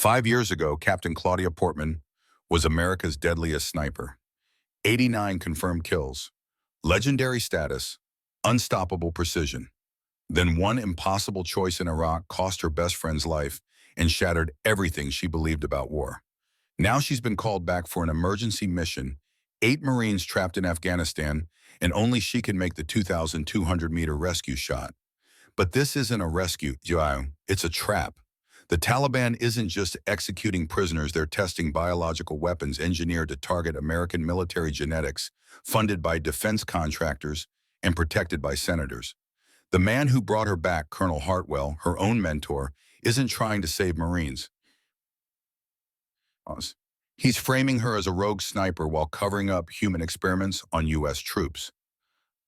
5 years ago, Captain Claudia Portman was America's deadliest sniper. 89 confirmed kills, legendary status, unstoppable precision. Then one impossible choice in Iraq cost her best friend's life and shattered everything she believed about war. Now she's been called back for an emergency mission, 8 Marines trapped in Afghanistan, and only she can make the 2,200-meter rescue shot. But this isn't a rescue, Joao. It's a trap. The Taliban isn't just executing prisoners, they're testing biological weapons engineered to target American military genetics, funded by defense contractors and protected by senators. The man who brought her back, Colonel Hartwell, her own mentor, isn't trying to save Marines. He's framing her as a rogue sniper while covering up human experiments on U.S. troops.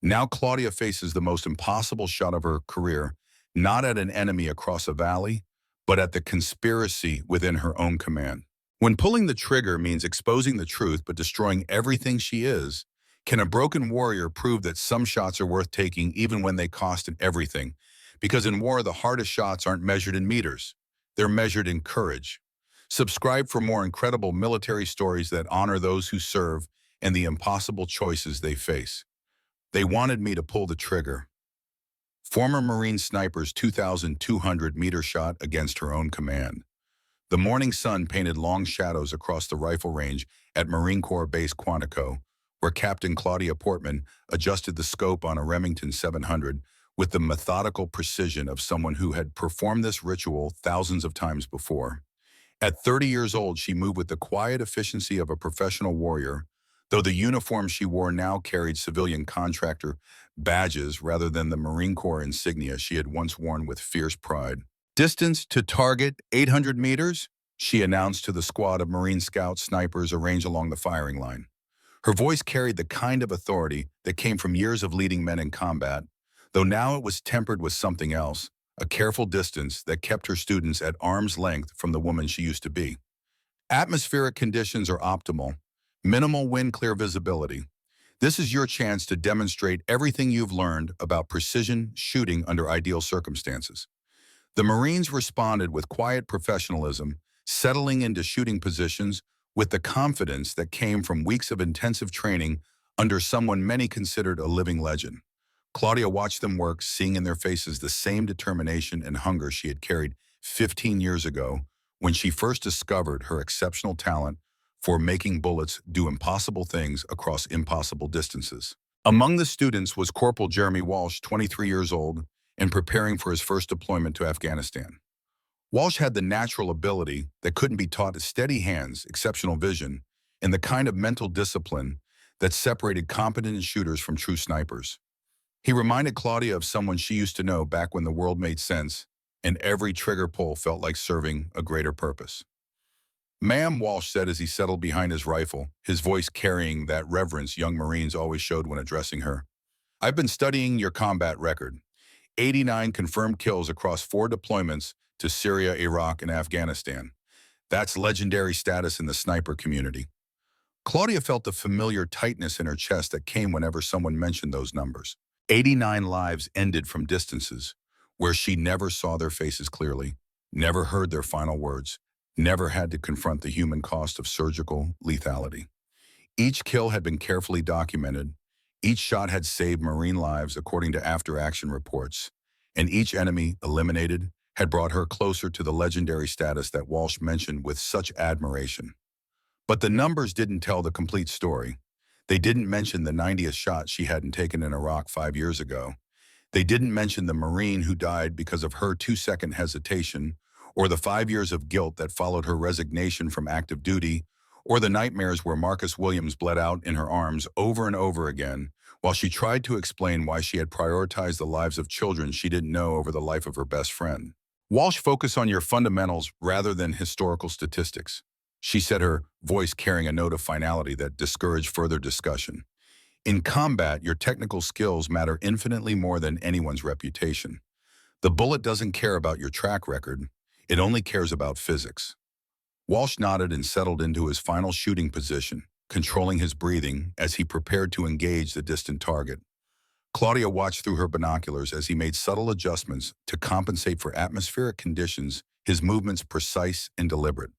Now Claudia faces the most impossible shot of her career, not at an enemy across a valley, but at the conspiracy within her own command. When pulling the trigger means exposing the truth but destroying everything she is, can a broken warrior prove that some shots are worth taking even when they cost everything? Because in war, the hardest shots aren't measured in meters. They're measured in courage. Subscribe for more incredible military stories that honor those who serve and the impossible choices they face. They wanted me to pull the trigger. Former Marine sniper's 2,200-meter shot against her own command. The morning sun painted long shadows across the rifle range at Marine Corps Base Quantico, where Captain Claudia Portman adjusted the scope on a Remington 700 with the methodical precision of someone who had performed this ritual thousands of times before. At 30 years old, she moved with the quiet efficiency of a professional warrior, though the uniform she wore now carried civilian contractor badges rather than the Marine Corps insignia she had once worn with fierce pride. Distance to target 800 meters, she announced to the squad of Marine Scout snipers arranged along the firing line. Her voice carried the kind of authority that came from years of leading men in combat, though now it was tempered with something else, a careful distance that kept her students at arm's length from the woman she used to be. Atmospheric conditions are optimal. Minimal wind, clear visibility. This is your chance to demonstrate everything you've learned about precision shooting under ideal circumstances. The Marines responded with quiet professionalism, settling into shooting positions with the confidence that came from weeks of intensive training under someone many considered a living legend. Claudia watched them work, seeing in their faces the same determination and hunger she had carried 15 years ago when she first discovered her exceptional talent for making bullets do impossible things across impossible distances. Among the students was Corporal Jeremy Walsh, 23 years old, and preparing for his first deployment to Afghanistan. Walsh had the natural ability that couldn't be taught: steady hands, exceptional vision, and the kind of mental discipline that separated competent shooters from true snipers. He reminded Claudia of someone she used to know back when the world made sense and every trigger pull felt like serving a greater purpose. "Ma'am," Walsh said as he settled behind his rifle, his voice carrying that reverence young Marines always showed when addressing her. "I've been studying your combat record. 89 confirmed kills across 4 deployments to Syria, Iraq, and Afghanistan. That's legendary status in the sniper community." Claudia felt the familiar tightness in her chest that came whenever someone mentioned those numbers. 89 lives ended from distances where she never saw their faces clearly, never heard their final words, never had to confront the human cost of surgical lethality. Each kill had been carefully documented. Each shot had saved Marine lives according to after-action reports, and each enemy eliminated had brought her closer to the legendary status that Walsh mentioned with such admiration. But the numbers didn't tell the complete story. They didn't mention the 90th shot she hadn't taken in Iraq 5 years ago. They didn't mention the Marine who died because of her 2-second hesitation, or the 5 years of guilt that followed her resignation from active duty, or the nightmares where Marcus Williams bled out in her arms over and over again while she tried to explain why she had prioritized the lives of children she didn't know over the life of her best friend. Walsh focused on your fundamentals rather than historical statistics, she said, her voice carrying a note of finality that discouraged further discussion. In combat, your technical skills matter infinitely more than anyone's reputation. The bullet doesn't care about your track record, it only cares about physics. Walsh nodded and settled into his final shooting position, controlling his breathing as he prepared to engage the distant target. Claudia watched through her binoculars as he made subtle adjustments to compensate for atmospheric conditions his movements precise and deliberate.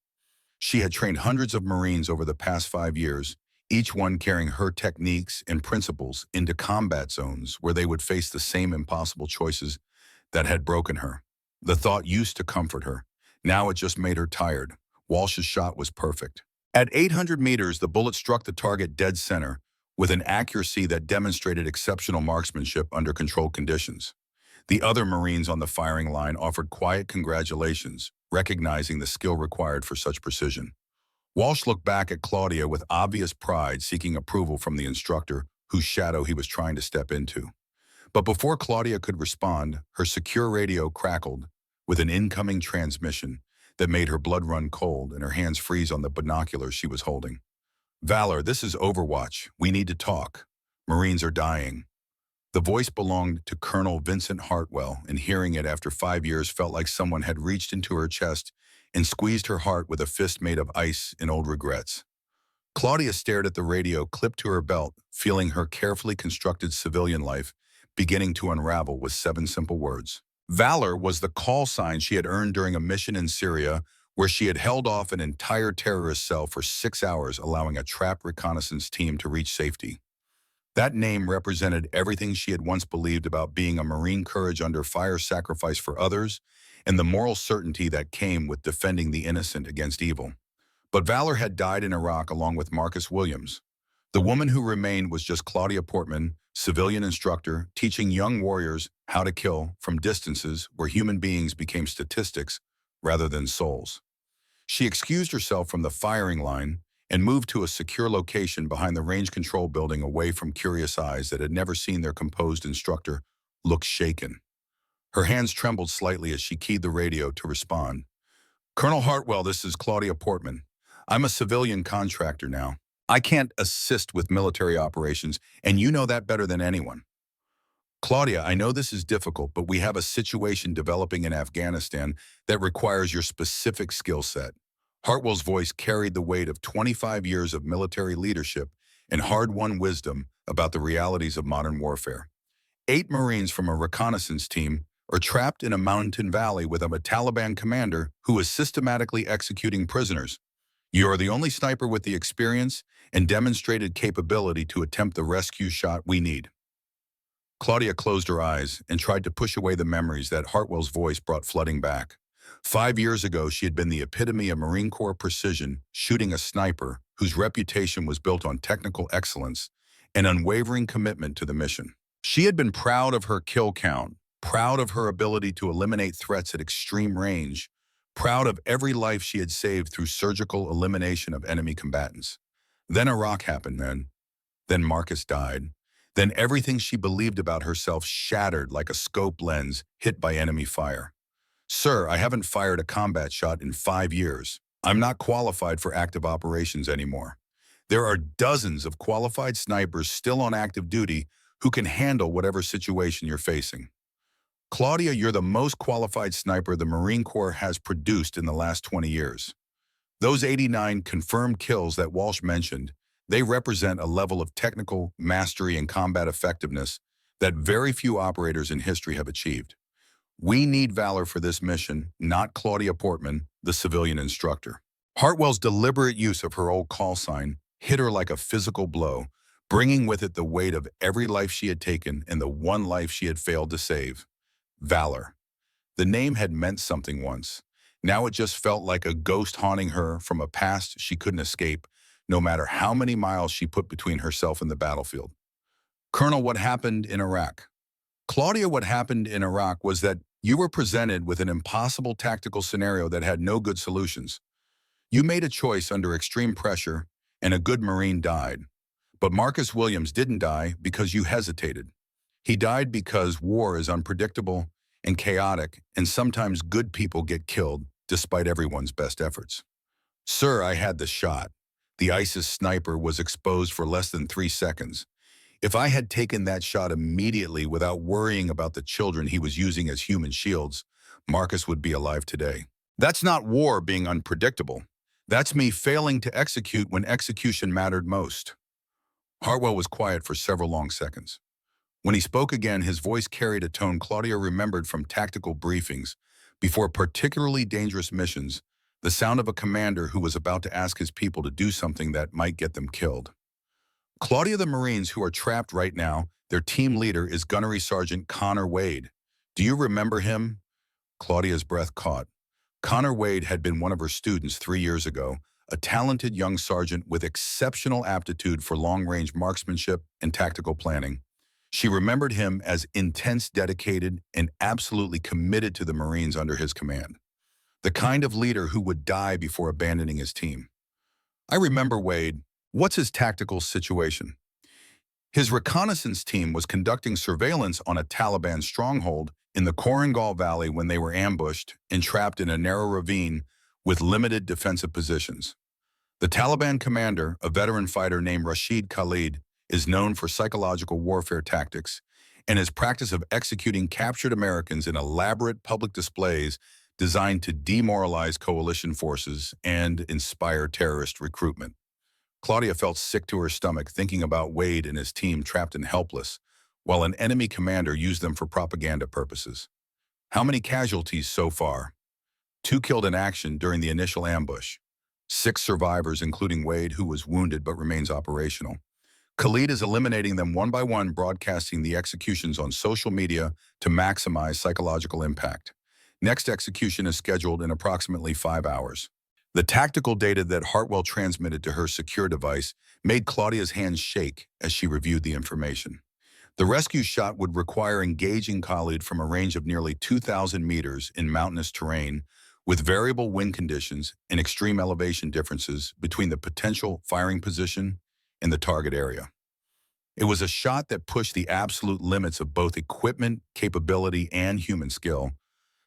She had trained hundreds of Marines over the past 5 years, each one carrying her techniques and principles into combat zones where they would face the same impossible choices that had broken her. The thought used to comfort her. Now it just made her tired. Walsh's shot was perfect. At 800 meters, the bullet struck the target dead center with an accuracy that demonstrated exceptional marksmanship under controlled conditions. The other Marines on the firing line offered quiet congratulations, recognizing the skill required for such precision. Walsh looked back at Claudia with obvious pride, seeking approval from the instructor whose shadow he was trying to step into. But before Claudia could respond, her secure radio crackled with an incoming transmission that made her blood run cold and her hands freeze on the binoculars she was holding. "Valor, this is Overwatch. We need to talk. Marines are dying." The voice belonged to Colonel Vincent Hartwell, and hearing it after 5 years felt like someone had reached into her chest and squeezed her heart with a fist made of ice and old regrets. Claudia stared at the radio clipped to her belt, feeling her carefully constructed civilian life beginning to unravel with 7 simple words. Valor was the call sign she had earned during a mission in Syria where she had held off an entire terrorist cell for 6 hours, allowing a trapped reconnaissance team to reach safety. That name represented everything she had once believed about being a Marine: courage under fire, sacrifice for others, and the moral certainty that came with defending the innocent against evil. But Valor had died in Iraq along with Marcus Williams. The woman who remained was just Claudia Portman, civilian instructor, teaching young warriors how to kill from distances where human beings became statistics rather than souls. She excused herself from the firing line and moved to a secure location behind the range control building, away from curious eyes that had never seen their composed instructor look shaken. Her hands trembled slightly as she keyed the radio to respond. "Colonel Hartwell, this is Claudia Portman. I'm a civilian contractor now. I can't assist with military operations, and you know that better than anyone." "Claudia, I know this is difficult, but we have a situation developing in Afghanistan that requires your specific skill set." Hartwell's voice carried the weight of 25 years of military leadership and hard-won wisdom about the realities of modern warfare. 8 Marines from a reconnaissance team are trapped in a mountain valley with a Taliban commander who is systematically executing prisoners. You are the only sniper with the experience and demonstrated capability to attempt the rescue shot we need." Claudia closed her eyes and tried to push away the memories that Hartwell's voice brought flooding back. 5 years ago, she had been the epitome of Marine Corps precision, shooting a sniper whose reputation was built on technical excellence and unwavering commitment to the mission. She had been proud of her kill count, proud of her ability to eliminate threats at extreme range, proud of every life she had saved through surgical elimination of enemy combatants. Then Iraq happened, then Marcus died. Then everything she believed about herself shattered like a scope lens hit by enemy fire. "Sir, I haven't fired a combat shot in 5 years. I'm not qualified for active operations anymore. There are dozens of qualified snipers still on active duty who can handle whatever situation you're facing." "Claudia, you're the most qualified sniper the Marine Corps has produced in the last 20 years. Those 89 confirmed kills that Walsh mentioned, they represent a level of technical mastery and combat effectiveness that very few operators in history have achieved. We need Valor for this mission, not Claudia Portman, the civilian instructor." Hartwell's deliberate use of her old call sign hit her like a physical blow, bringing with it the weight of every life she had taken and the one life she had failed to save. Valor. The name had meant something once. Now it just felt like a ghost haunting her from a past she couldn't escape, no matter how many miles she put between herself and the battlefield. "Colonel, what happened in Iraq?" "Claudia, what happened in Iraq was that you were presented with an impossible tactical scenario that had no good solutions. You made a choice under extreme pressure, and a good Marine died. But Marcus Williams didn't die because you hesitated. He died because war is unpredictable and chaotic, and sometimes good people get killed despite everyone's best efforts." "Sir, I had the shot. The ISIS sniper was exposed for less than 3 seconds. If I had taken that shot immediately without worrying about the children he was using as human shields, Marcus would be alive today. That's not war being unpredictable. That's me failing to execute when execution mattered most." Hartwell was quiet for several long seconds. When he spoke again, his voice carried a tone Claudia remembered from tactical briefings, Before particularly dangerous missions, the sound of a commander who was about to ask his people to do something that might get them killed. Claudia, the Marines who are trapped right now, their team leader is Gunnery Sergeant Connor Wade. Do you remember him? Claudia's breath caught. Connor Wade had been one of her students 3 years ago, a talented young sergeant with exceptional aptitude for long-range marksmanship and tactical planning. She remembered him as intense, dedicated, and absolutely committed to the Marines under his command. The kind of leader who would die before abandoning his team. I remember Wade. What's his tactical situation? His reconnaissance team was conducting surveillance on a Taliban stronghold in the Korangal Valley when they were ambushed and trapped in a narrow ravine with limited defensive positions. The Taliban commander, a veteran fighter named Rashid Khalid, is known for psychological warfare tactics and his practice of executing captured Americans in elaborate public displays designed to demoralize coalition forces and inspire terrorist recruitment. Claudia felt sick to her stomach thinking about Wade and his team trapped and helpless, while an enemy commander used them for propaganda purposes. How many casualties so far? 2 killed in action during the initial ambush. 6 survivors, including Wade, who was wounded but remains operational. Khalid is eliminating them one by one, broadcasting the executions on social media to maximize psychological impact. Next execution is scheduled in approximately 5 hours. The tactical data that Hartwell transmitted to her secure device made Claudia's hands shake as she reviewed the information. The rescue shot would require engaging Khalid from a range of nearly 2,000 meters in mountainous terrain, with variable wind conditions and extreme elevation differences between the potential firing position and the target area. It was a shot that pushed the absolute limits of both equipment, capability, and human skill,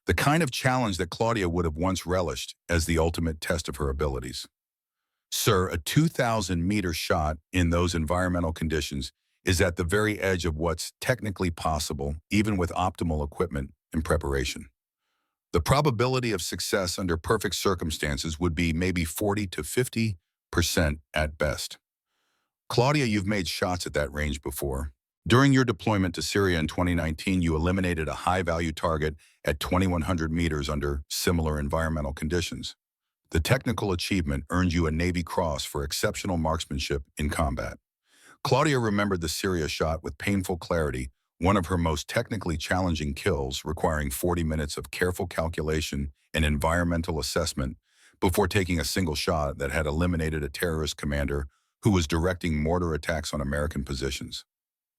the kind of challenge that Claudia would have once relished as the ultimate test of her abilities. Sir, a 2,000-meter shot in those environmental conditions is at the very edge of what's technically possible, even with optimal equipment and preparation. The probability of success under perfect circumstances would be maybe 40 to 50% at best. Claudia, you've made shots at that range before. During your deployment to Syria in 2019, you eliminated a high-value target at 2,100 meters under similar environmental conditions. The technical achievement earned you a Navy Cross for exceptional marksmanship in combat. Claudia remembered the Syria shot with painful clarity, one of her most technically challenging kills, requiring 40 minutes of careful calculation and environmental assessment before taking a single shot that had eliminated a terrorist commander who was directing mortar attacks on American positions.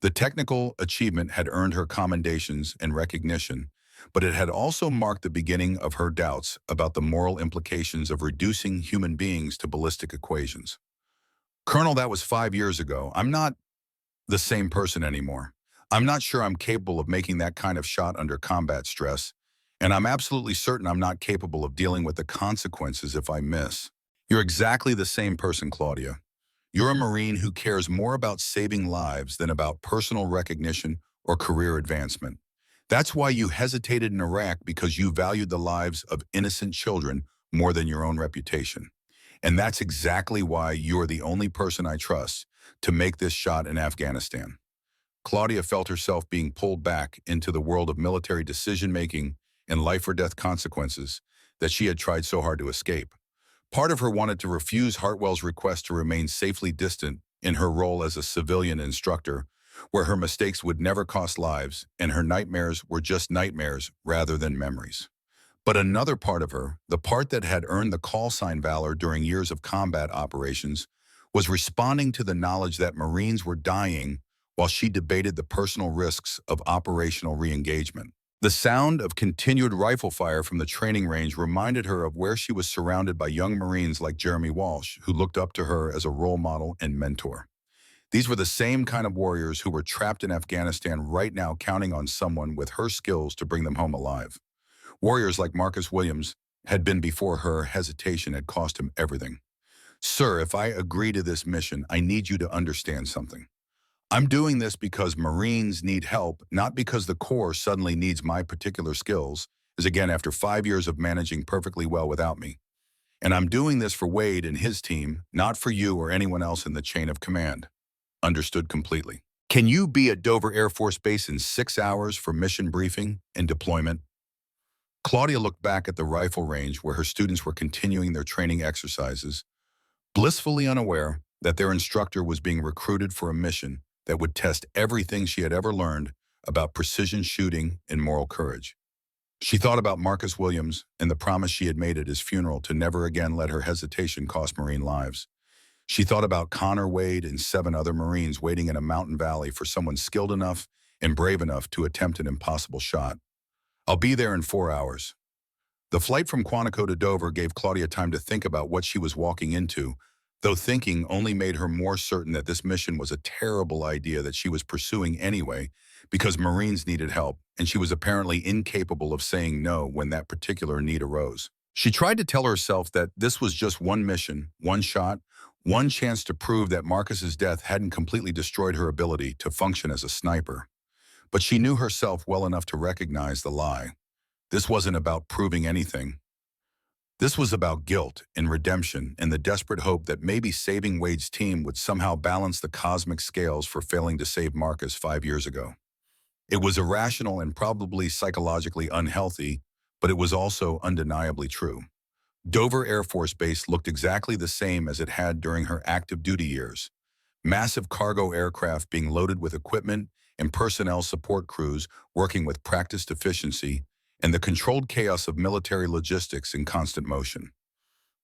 The technical achievement had earned her commendations and recognition, but it had also marked the beginning of her doubts about the moral implications of reducing human beings to ballistic equations. Colonel, that was 5 years ago. I'm not the same person anymore. I'm not sure I'm capable of making that kind of shot under combat stress, and I'm absolutely certain I'm not capable of dealing with the consequences if I miss. You're exactly the same person, Claudia. You're a Marine who cares more about saving lives than about personal recognition or career advancement. That's why you hesitated in Iraq, because you valued the lives of innocent children more than your own reputation. And that's exactly why you're the only person I trust to make this shot in Afghanistan. Claudia felt herself being pulled back into the world of military decision-making and life-or-death consequences that she had tried so hard to escape. Part of her wanted to refuse Hartwell's request to remain safely distant in her role as a civilian instructor, where her mistakes would never cost lives and her nightmares were just nightmares rather than memories. But another part of her, the part that had earned the call sign Valor during years of combat operations, was responding to the knowledge that Marines were dying while she debated the personal risks of operational re-engagement. The sound of continued rifle fire from the training range reminded her of where she was surrounded by young Marines like Jeremy Walsh, who looked up to her as a role model and mentor. These were the same kind of warriors who were trapped in Afghanistan right now, counting on someone with her skills to bring them home alive. Warriors like Marcus Williams had been before her. Hesitation had cost him everything. Sir, if I agree to this mission, I need you to understand something. I'm doing this because Marines need help, not because the Corps suddenly needs my particular skills, as again, after 5 years of managing perfectly well without me. And I'm doing this for Wade and his team, not for you or anyone else in the chain of command. Understood completely. Can you be at Dover Air Force Base in 6 hours for mission briefing and deployment? Claudia looked back at the rifle range where her students were continuing their training exercises, blissfully unaware that their instructor was being recruited for a mission that would test everything she had ever learned about precision shooting and moral courage. She thought about Marcus Williams and the promise she had made at his funeral to never again let her hesitation cost Marine lives. She thought about Connor Wade and 7 other Marines waiting in a mountain valley for someone skilled enough and brave enough to attempt an impossible shot. "I'll be there in 4 hours." The flight from Quantico to Dover gave Claudia time to think about what she was walking into, though thinking only made her more certain that this mission was a terrible idea that she was pursuing anyway, because Marines needed help, and she was apparently incapable of saying no when that particular need arose. She tried to tell herself that this was just one mission, one shot, one chance to prove that Marcus's death hadn't completely destroyed her ability to function as a sniper. But she knew herself well enough to recognize the lie. This wasn't about proving anything. This was about guilt and redemption and the desperate hope that maybe saving Wade's team would somehow balance the cosmic scales for failing to save Marcus 5 years ago. It was irrational and probably psychologically unhealthy, but it was also undeniably true. Dover Air Force Base looked exactly the same as it had during her active duty years. Massive cargo aircraft being loaded with equipment and personnel support crews working with practiced efficiency, and the controlled chaos of military logistics in constant motion.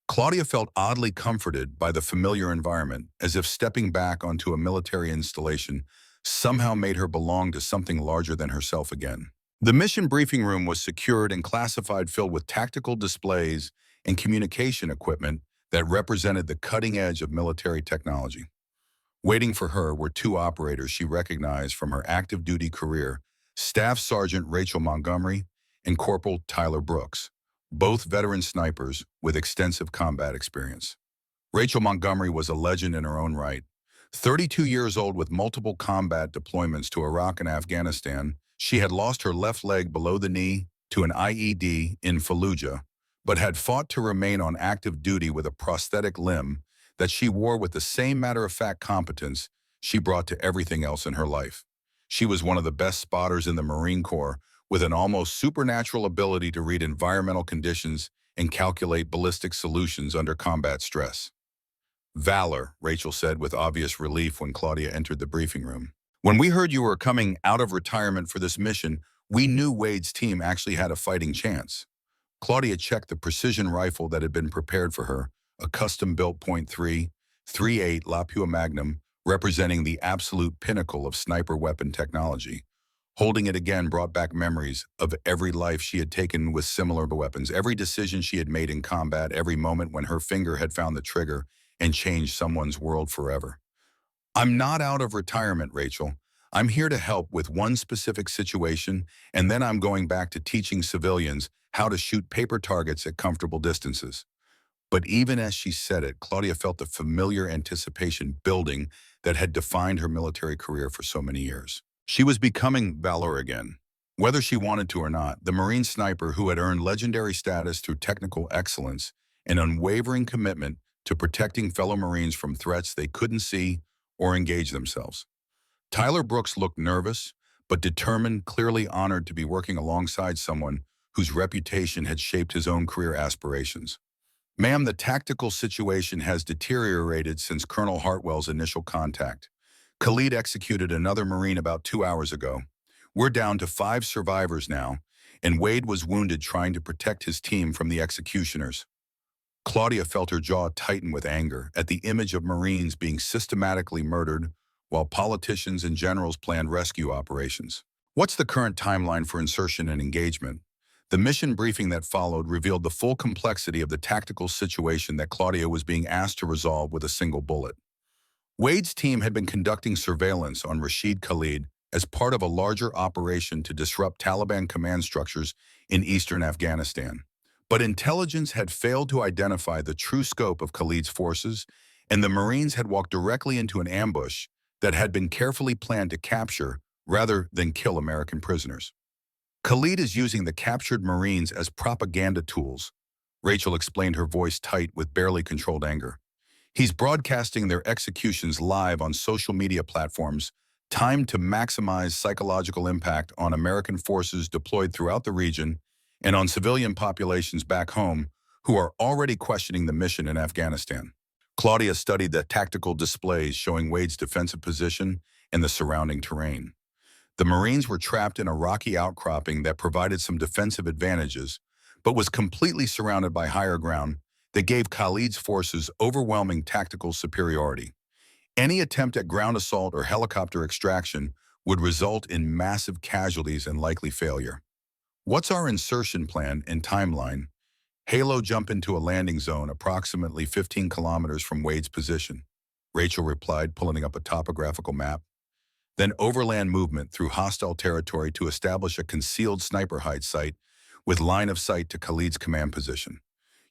Claudia felt oddly comforted by the familiar environment, as if stepping back onto a military installation somehow made her belong to something larger than herself again. The mission briefing room was secured and classified, filled with tactical displays and communication equipment that represented the cutting edge of military technology. Waiting for her were 2 operators she recognized from her active duty career, Staff Sergeant Rachel Montgomery and Corporal Tyler Brooks, both veteran snipers with extensive combat experience. Rachel Montgomery was a legend in her own right. 32 years old with multiple combat deployments to Iraq and Afghanistan, she had lost her left leg below the knee to an IED in Fallujah, but had fought to remain on active duty with a prosthetic limb that she wore with the same matter-of-fact competence she brought to everything else in her life. She was one of the best spotters in the Marine Corps, with an almost supernatural ability to read environmental conditions and calculate ballistic solutions under combat stress. "Valor," Rachel said with obvious relief when Claudia entered the briefing room. "When we heard you were coming out of retirement for this mission, we knew Wade's team actually had a fighting chance." Claudia checked the precision rifle that had been prepared for her, a custom-built .338 Lapua Magnum, representing the absolute pinnacle of sniper weapon technology. Holding it again brought back memories of every life she had taken with similar weapons, every decision she had made in combat, every moment when her finger had found the trigger and changed someone's world forever. "I'm not out of retirement, Rachel. I'm here to help with one specific situation, and then I'm going back to teaching civilians how to shoot paper targets at comfortable distances." But even as she said it, Claudia felt the familiar anticipation building that had defined her military career for so many years. She was becoming Valor again. Whether she wanted to or not, the Marine sniper who had earned legendary status through technical excellence and unwavering commitment to protecting fellow Marines from threats they couldn't see or engage themselves. Tyler Brooks looked nervous, but determined, clearly honored to be working alongside someone whose reputation had shaped his own career aspirations. "Ma'am, the tactical situation has deteriorated since Colonel Hartwell's initial contact. Khalid executed another Marine about 2 hours ago. We're down to 5 survivors now, and Wade was wounded trying to protect his team from the executioners." Claudia felt her jaw tighten with anger at the image of Marines being systematically murdered while politicians and generals planned rescue operations. "What's the current timeline for insertion and engagement?" The mission briefing that followed revealed the full complexity of the tactical situation that Claudia was being asked to resolve with a single bullet. Wade's team had been conducting surveillance on Rashid Khalid as part of a larger operation to disrupt Taliban command structures in eastern Afghanistan. But intelligence had failed to identify the true scope of Khalid's forces, and the Marines had walked directly into an ambush that had been carefully planned to capture rather than kill American prisoners. "Khalid is using the captured Marines as propaganda tools," Rachel explained, her voice tight with barely controlled anger. "He's broadcasting their executions live on social media platforms, timed to maximize psychological impact on American forces deployed throughout the region, and on civilian populations back home who are already questioning the mission in Afghanistan. Claudia studied the tactical displays showing Wade's defensive position and the surrounding terrain. The Marines were trapped in a rocky outcropping that provided some defensive advantages, but was completely surrounded by higher ground that gave Khalid's forces overwhelming tactical superiority. Any attempt at ground assault or helicopter extraction would result in massive casualties and likely failure. What's our insertion plan and timeline? Halo jump into a landing zone approximately 15 kilometers from Wade's position, Rachel replied, pulling up a topographical map. Then overland movement through hostile territory to establish a concealed sniper hide site with line of sight to Khalid's command position.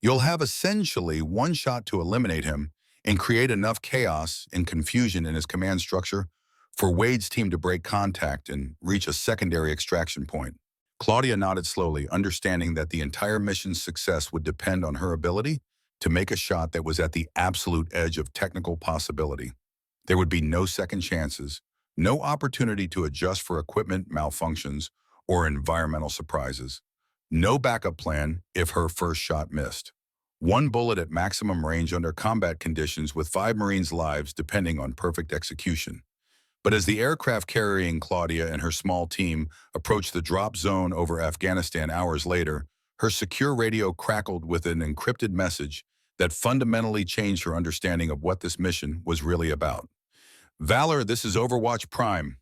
You'll have essentially one shot to eliminate him and create enough chaos and confusion in his command structure for Wade's team to break contact and reach a secondary extraction point. Claudia nodded slowly, understanding that the entire mission's success would depend on her ability to make a shot that was at the absolute edge of technical possibility. There would be no second chances, no opportunity to adjust for equipment malfunctions or environmental surprises. No backup plan if her first shot missed. One bullet at maximum range under combat conditions with 5 Marines' lives depending on perfect execution. But as the aircraft carrying Claudia and her small team approached the drop zone over Afghanistan hours later, her secure radio crackled with an encrypted message that fundamentally changed her understanding of what this mission was really about. Valor, this is Overwatch Prime.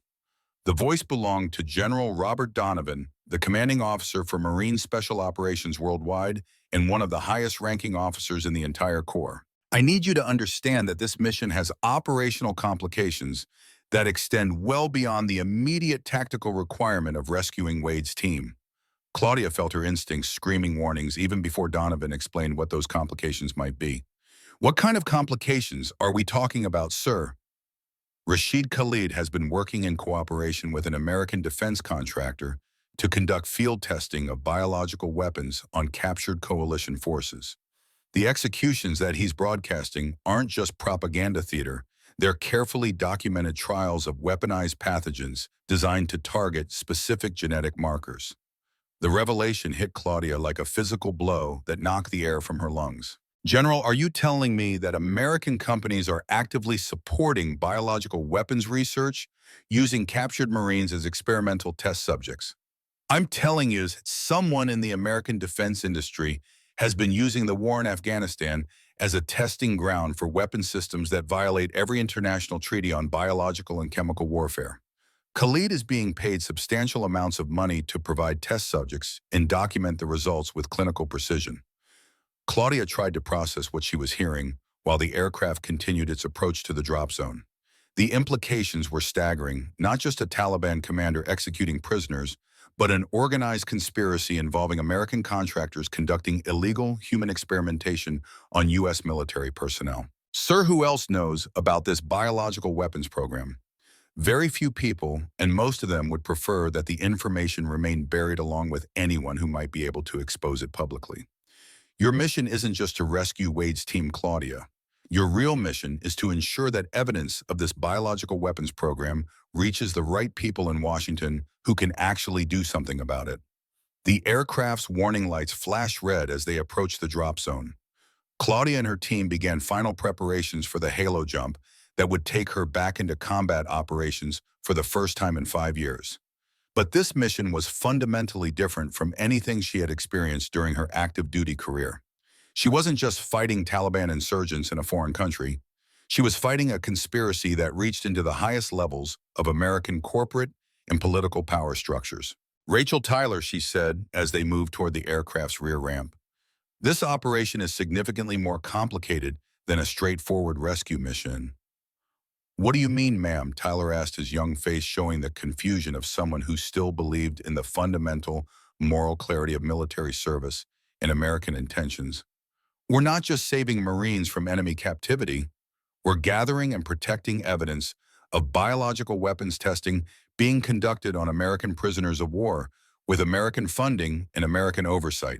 The voice belonged to General Robert Donovan, the commanding officer for Marine Special Operations worldwide and one of the highest-ranking officers in the entire Corps. I need you to understand that this mission has operational complications that extend well beyond the immediate tactical requirement of rescuing Wade's team. Claudia felt her instincts screaming warnings even before Donovan explained what those complications might be. What kind of complications are we talking about, sir? Rashid Khalid has been working in cooperation with an American defense contractor to conduct field testing of biological weapons on captured coalition forces. The executions that he's broadcasting aren't just propaganda theater, they're carefully documented trials of weaponized pathogens designed to target specific genetic markers. The revelation hit Claudia like a physical blow that knocked the air from her lungs. General, are you telling me that American companies are actively supporting biological weapons research using captured Marines as experimental test subjects? I'm telling you, someone in the American defense industry has been using the war in Afghanistan as a testing ground for weapon systems that violate every international treaty on biological and chemical warfare. Khalid is being paid substantial amounts of money to provide test subjects and document the results with clinical precision. Claudia tried to process what she was hearing while the aircraft continued its approach to the drop zone. The implications were staggering, not just a Taliban commander executing prisoners, but an organized conspiracy involving American contractors conducting illegal human experimentation on U.S. military personnel. Sir, who else knows about this biological weapons program? Very few people, and most of them would prefer that the information remain buried along with anyone who might be able to expose it publicly. Your mission isn't just to rescue Wade's team, Claudia. Your real mission is to ensure that evidence of this biological weapons program reaches the right people in Washington who can actually do something about it. The aircraft's warning lights flashed red as they approached the drop zone. Claudia and her team began final preparations for the Halo jump that would take her back into combat operations for the first time in 5 years. But this mission was fundamentally different from anything she had experienced during her active duty career. She wasn't just fighting Taliban insurgents in a foreign country. She was fighting a conspiracy that reached into the highest levels of American corporate and political power structures. Rachel Tyler, she said, as they moved toward the aircraft's rear ramp. This operation is significantly more complicated than a straightforward rescue mission. What do you mean, ma'am? Tyler asked, his young face showing the confusion of someone who still believed in the fundamental moral clarity of military service and American intentions. We're not just saving Marines from enemy captivity. We're gathering and protecting evidence of biological weapons testing being conducted on American prisoners of war with American funding and American oversight.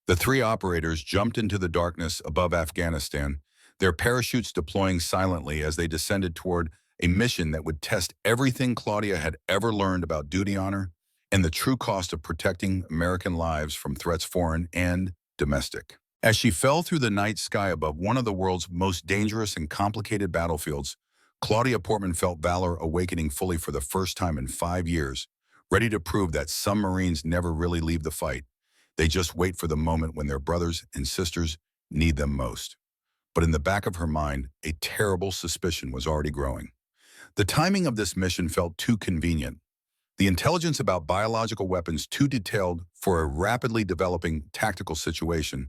The 3 operators jumped into the darkness above Afghanistan, their parachutes deploying silently as they descended toward a mission that would test everything Claudia had ever learned about duty honor and the true cost of protecting American lives from threats foreign and domestic. As she fell through the night sky above one of the world's most dangerous and complicated battlefields, Claudia Portman felt valor awakening fully for the first time in 5 years, ready to prove that some Marines never really leave the fight. They just wait for the moment when their brothers and sisters need them most. But in the back of her mind, a terrible suspicion was already growing. The timing of this mission felt too convenient. The intelligence about biological weapons too detailed for a rapidly developing tactical situation.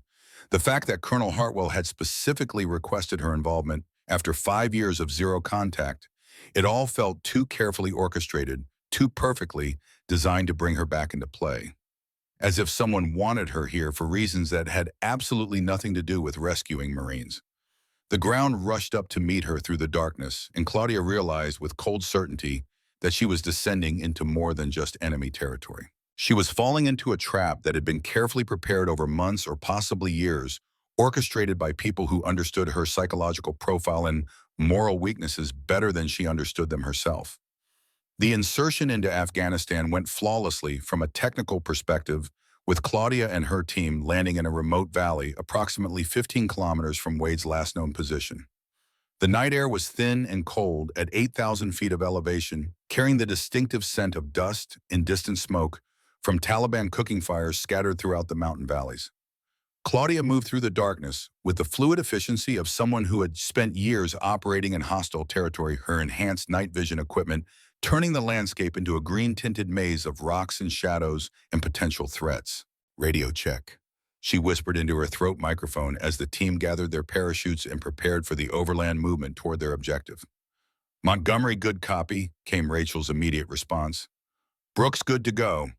The fact that Colonel Hartwell had specifically requested her involvement after 5 years of zero contact. It all felt too carefully orchestrated, too perfectly designed to bring her back into play. As if someone wanted her here for reasons that had absolutely nothing to do with rescuing Marines. The ground rushed up to meet her through the darkness, and Claudia realized with cold certainty that she was descending into more than just enemy territory. She was falling into a trap that had been carefully prepared over months or possibly years, orchestrated by people who understood her psychological profile and moral weaknesses better than she understood them herself. The insertion into Afghanistan went flawlessly from a technical perspective, with Claudia and her team landing in a remote valley approximately 15 kilometers from Wade's last known position. The night air was thin and cold at 8,000 feet of elevation, carrying the distinctive scent of dust and distant smoke from Taliban cooking fires scattered throughout the mountain valleys. Claudia moved through the darkness with the fluid efficiency of someone who had spent years operating in hostile territory, her enhanced night vision equipment turning the landscape into a green-tinted maze of rocks and shadows and potential threats. Radio check. She whispered into her throat microphone as the team gathered their parachutes and prepared for the overland movement toward their objective. Montgomery, good copy, came Rachel's immediate response. Brooks, good to go,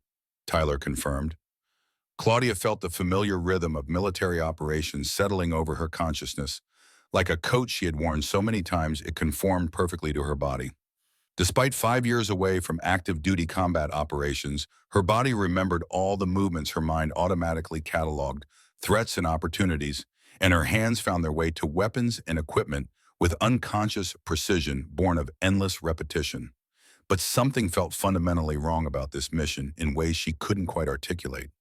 Tyler confirmed. Claudia felt the familiar rhythm of military operations settling over her consciousness, like a coat she had worn so many times it conformed perfectly to her body. Despite 5 years away from active duty combat operations, her body remembered all the movements her mind automatically cataloged, threats and opportunities, and her hands found their way to weapons and equipment with unconscious precision born of endless repetition. But something felt fundamentally wrong about this mission in ways she couldn't quite articulate.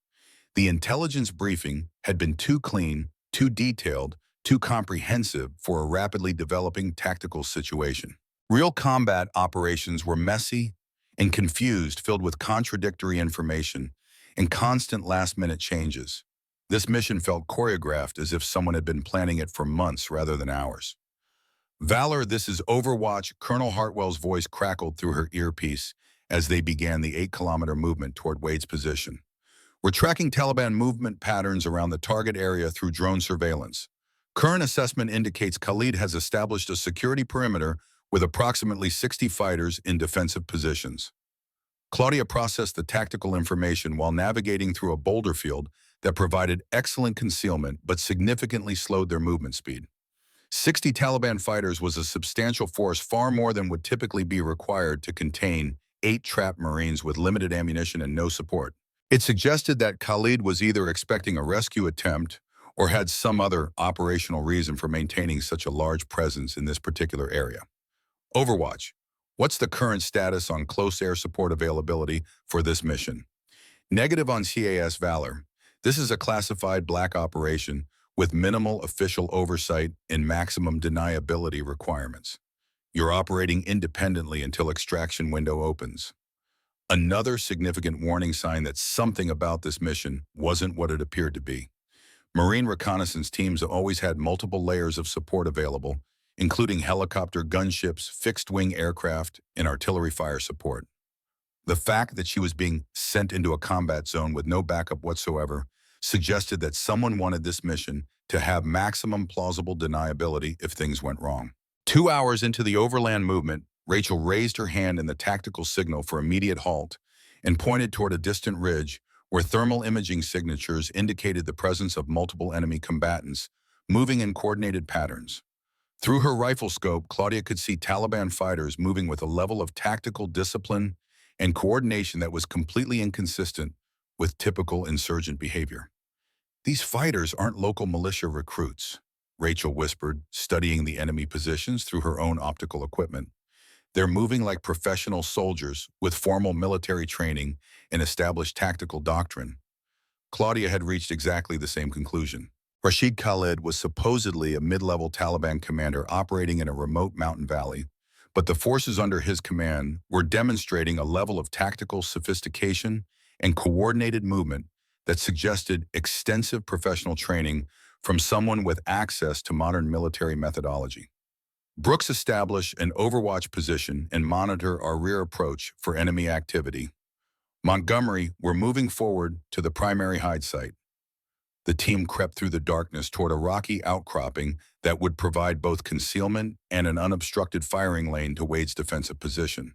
The intelligence briefing had been too clean, too detailed, too comprehensive for a rapidly developing tactical situation. Real combat operations were messy and confused, filled with contradictory information and constant last-minute changes. This mission felt choreographed as if someone had been planning it for months rather than hours. Valor, this is Overwatch, Colonel Hartwell's voice crackled through her earpiece as they began the 8-kilometer movement toward Wade's position. We're tracking Taliban movement patterns around the target area through drone surveillance. Current assessment indicates Khalid has established a security perimeter with approximately 60 fighters in defensive positions. Claudia processed the tactical information while navigating through a boulder field that provided excellent concealment but significantly slowed their movement speed. 60 Taliban fighters was a substantial force, far more than would typically be required to contain 8 trapped Marines with limited ammunition and no support. It suggested that Khalid was either expecting a rescue attempt or had some other operational reason for maintaining such a large presence in this particular area. Overwatch, what's the current status on close air support availability for this mission? Negative on CAS Valor. This is a classified black operation with minimal official oversight and maximum deniability requirements. You're operating independently until extraction window opens. Another significant warning sign that something about this mission wasn't what it appeared to be. Marine reconnaissance teams have always had multiple layers of support available, including helicopter gunships, fixed-wing aircraft, and artillery fire support. The fact that she was being sent into a combat zone with no backup whatsoever suggested that someone wanted this mission to have maximum plausible deniability if things went wrong. 2 hours into the overland movement, Rachel raised her hand in the tactical signal for immediate halt and pointed toward a distant ridge where thermal imaging signatures indicated the presence of multiple enemy combatants moving in coordinated patterns. Through her rifle scope, Claudia could see Taliban fighters moving with a level of tactical discipline and coordination that was completely inconsistent with typical insurgent behavior. These fighters aren't local militia recruits, Rachel whispered, studying the enemy positions through her own optical equipment. They're moving like professional soldiers with formal military training and established tactical doctrine. Claudia had reached exactly the same conclusion. Rashid Khalid was supposedly a mid-level Taliban commander operating in a remote mountain valley, but the forces under his command were demonstrating a level of tactical sophistication and coordinated movement that suggested extensive professional training from someone with access to modern military methodology. Brooks established an overwatch position and monitor our rear approach for enemy activity. Montgomery were moving forward to the primary hide site. The team crept through the darkness toward a rocky outcropping that would provide both concealment and an unobstructed firing lane to Wade's defensive position.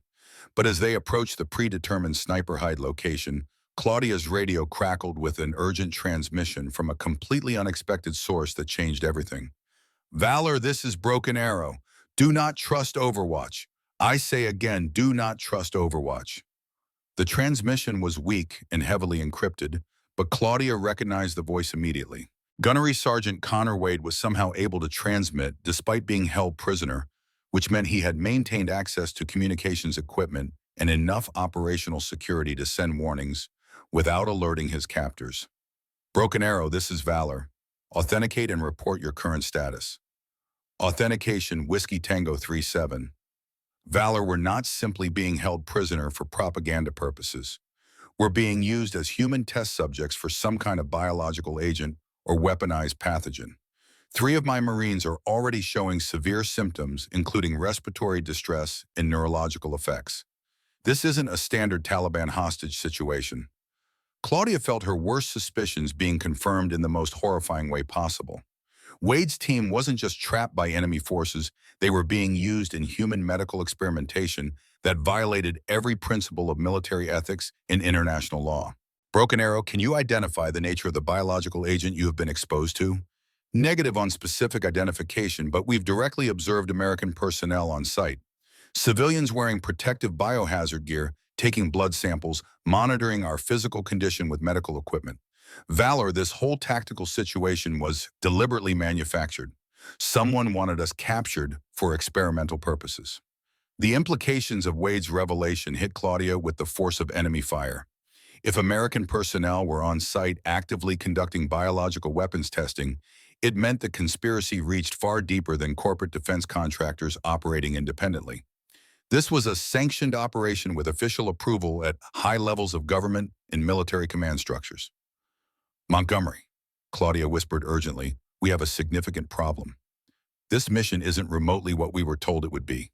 But as they approached the predetermined sniper hide location, Claudia's radio crackled with an urgent transmission from a completely unexpected source that changed everything. "Valor, this is Broken Arrow. Do not trust Overwatch. I say again, do not trust Overwatch." The transmission was weak and heavily encrypted, but Claudia recognized the voice immediately. Gunnery Sergeant Connor Wade was somehow able to transmit despite being held prisoner, which meant he had maintained access to communications equipment and enough operational security to send warnings without alerting his captors. "Broken Arrow, this is Valor. Authenticate and report your current status." Authentication Whiskey Tango 37. Valor were not simply being held prisoner for propaganda purposes. We're being used as human test subjects for some kind of biological agent or weaponized pathogen. 3 of my Marines are already showing severe symptoms, including respiratory distress and neurological effects. This isn't a standard Taliban hostage situation. Claudia felt her worst suspicions being confirmed in the most horrifying way possible. Wade's team wasn't just trapped by enemy forces, they were being used in human medical experimentation that violated every principle of military ethics and international law. "Broken Arrow, can you identify the nature of the biological agent you have been exposed to?" "Negative on specific identification, but we've directly observed American personnel on site. Civilians wearing protective biohazard gear, taking blood samples, monitoring our physical condition with medical equipment. Valor, this whole tactical situation was deliberately manufactured. Someone wanted us captured for experimental purposes." The implications of Wade's revelation hit Claudia with the force of enemy fire. If American personnel were on site actively conducting biological weapons testing, it meant the conspiracy reached far deeper than corporate defense contractors operating independently. This was a sanctioned operation with official approval at high levels of government and military command structures. "Montgomery," Claudia whispered urgently, "we have a significant problem. This mission isn't remotely what we were told it would be."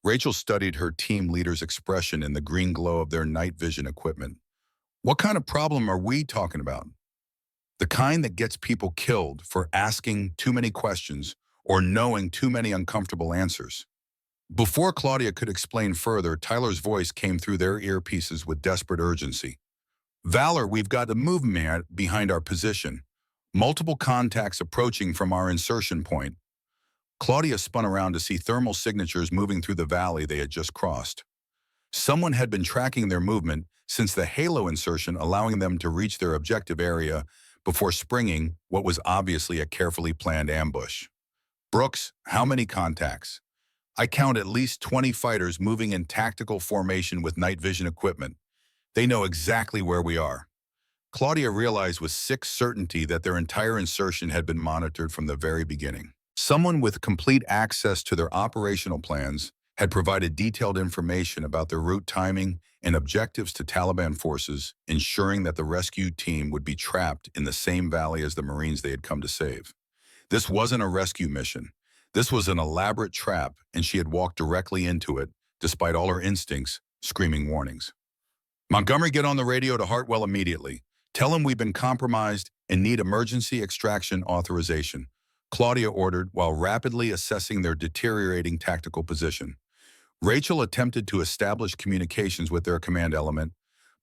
Rachel studied her team leader's expression in the green glow of their night vision equipment. "What kind of problem are we talking about?" "The kind that gets people killed for asking too many questions or knowing too many uncomfortable answers." Before Claudia could explain further, Tyler's voice came through their earpieces with desperate urgency. "Valor, we've got a movement behind our position. Multiple contacts approaching from our insertion point." Claudia spun around to see thermal signatures moving through the valley they had just crossed. Someone had been tracking their movement since the halo insertion, allowing them to reach their objective area before springing what was obviously a carefully planned ambush. "Brooks, how many contacts?" "I count at least 20 fighters moving in tactical formation with night vision equipment. They know exactly where we are." Claudia realized with sick certainty that their entire insertion had been monitored from the very beginning. Someone with complete access to their operational plans had provided detailed information about their route timing and objectives to Taliban forces, ensuring that the rescue team would be trapped in the same valley as the Marines they had come to save. This wasn't a rescue mission. This was an elaborate trap, and she had walked directly into it, despite all her instincts screaming warnings. "Montgomery, get on the radio to Hartwell immediately. Tell him we've been compromised and need emergency extraction authorization," Claudia ordered while rapidly assessing their deteriorating tactical position. Rachel attempted to establish communications with their command element,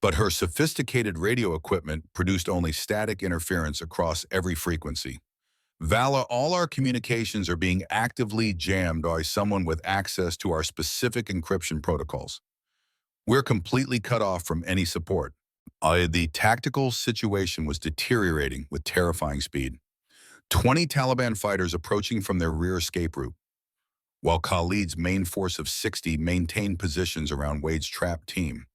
but her sophisticated radio equipment produced only static interference across every frequency. "Vala, all our communications are being actively jammed by someone with access to our specific encryption protocols. We're completely cut off from any support." The tactical situation was deteriorating with terrifying speed. 20 Taliban fighters approaching from their rear escape route. while Khalid's main force of 60 maintained positions around Wade's trap team.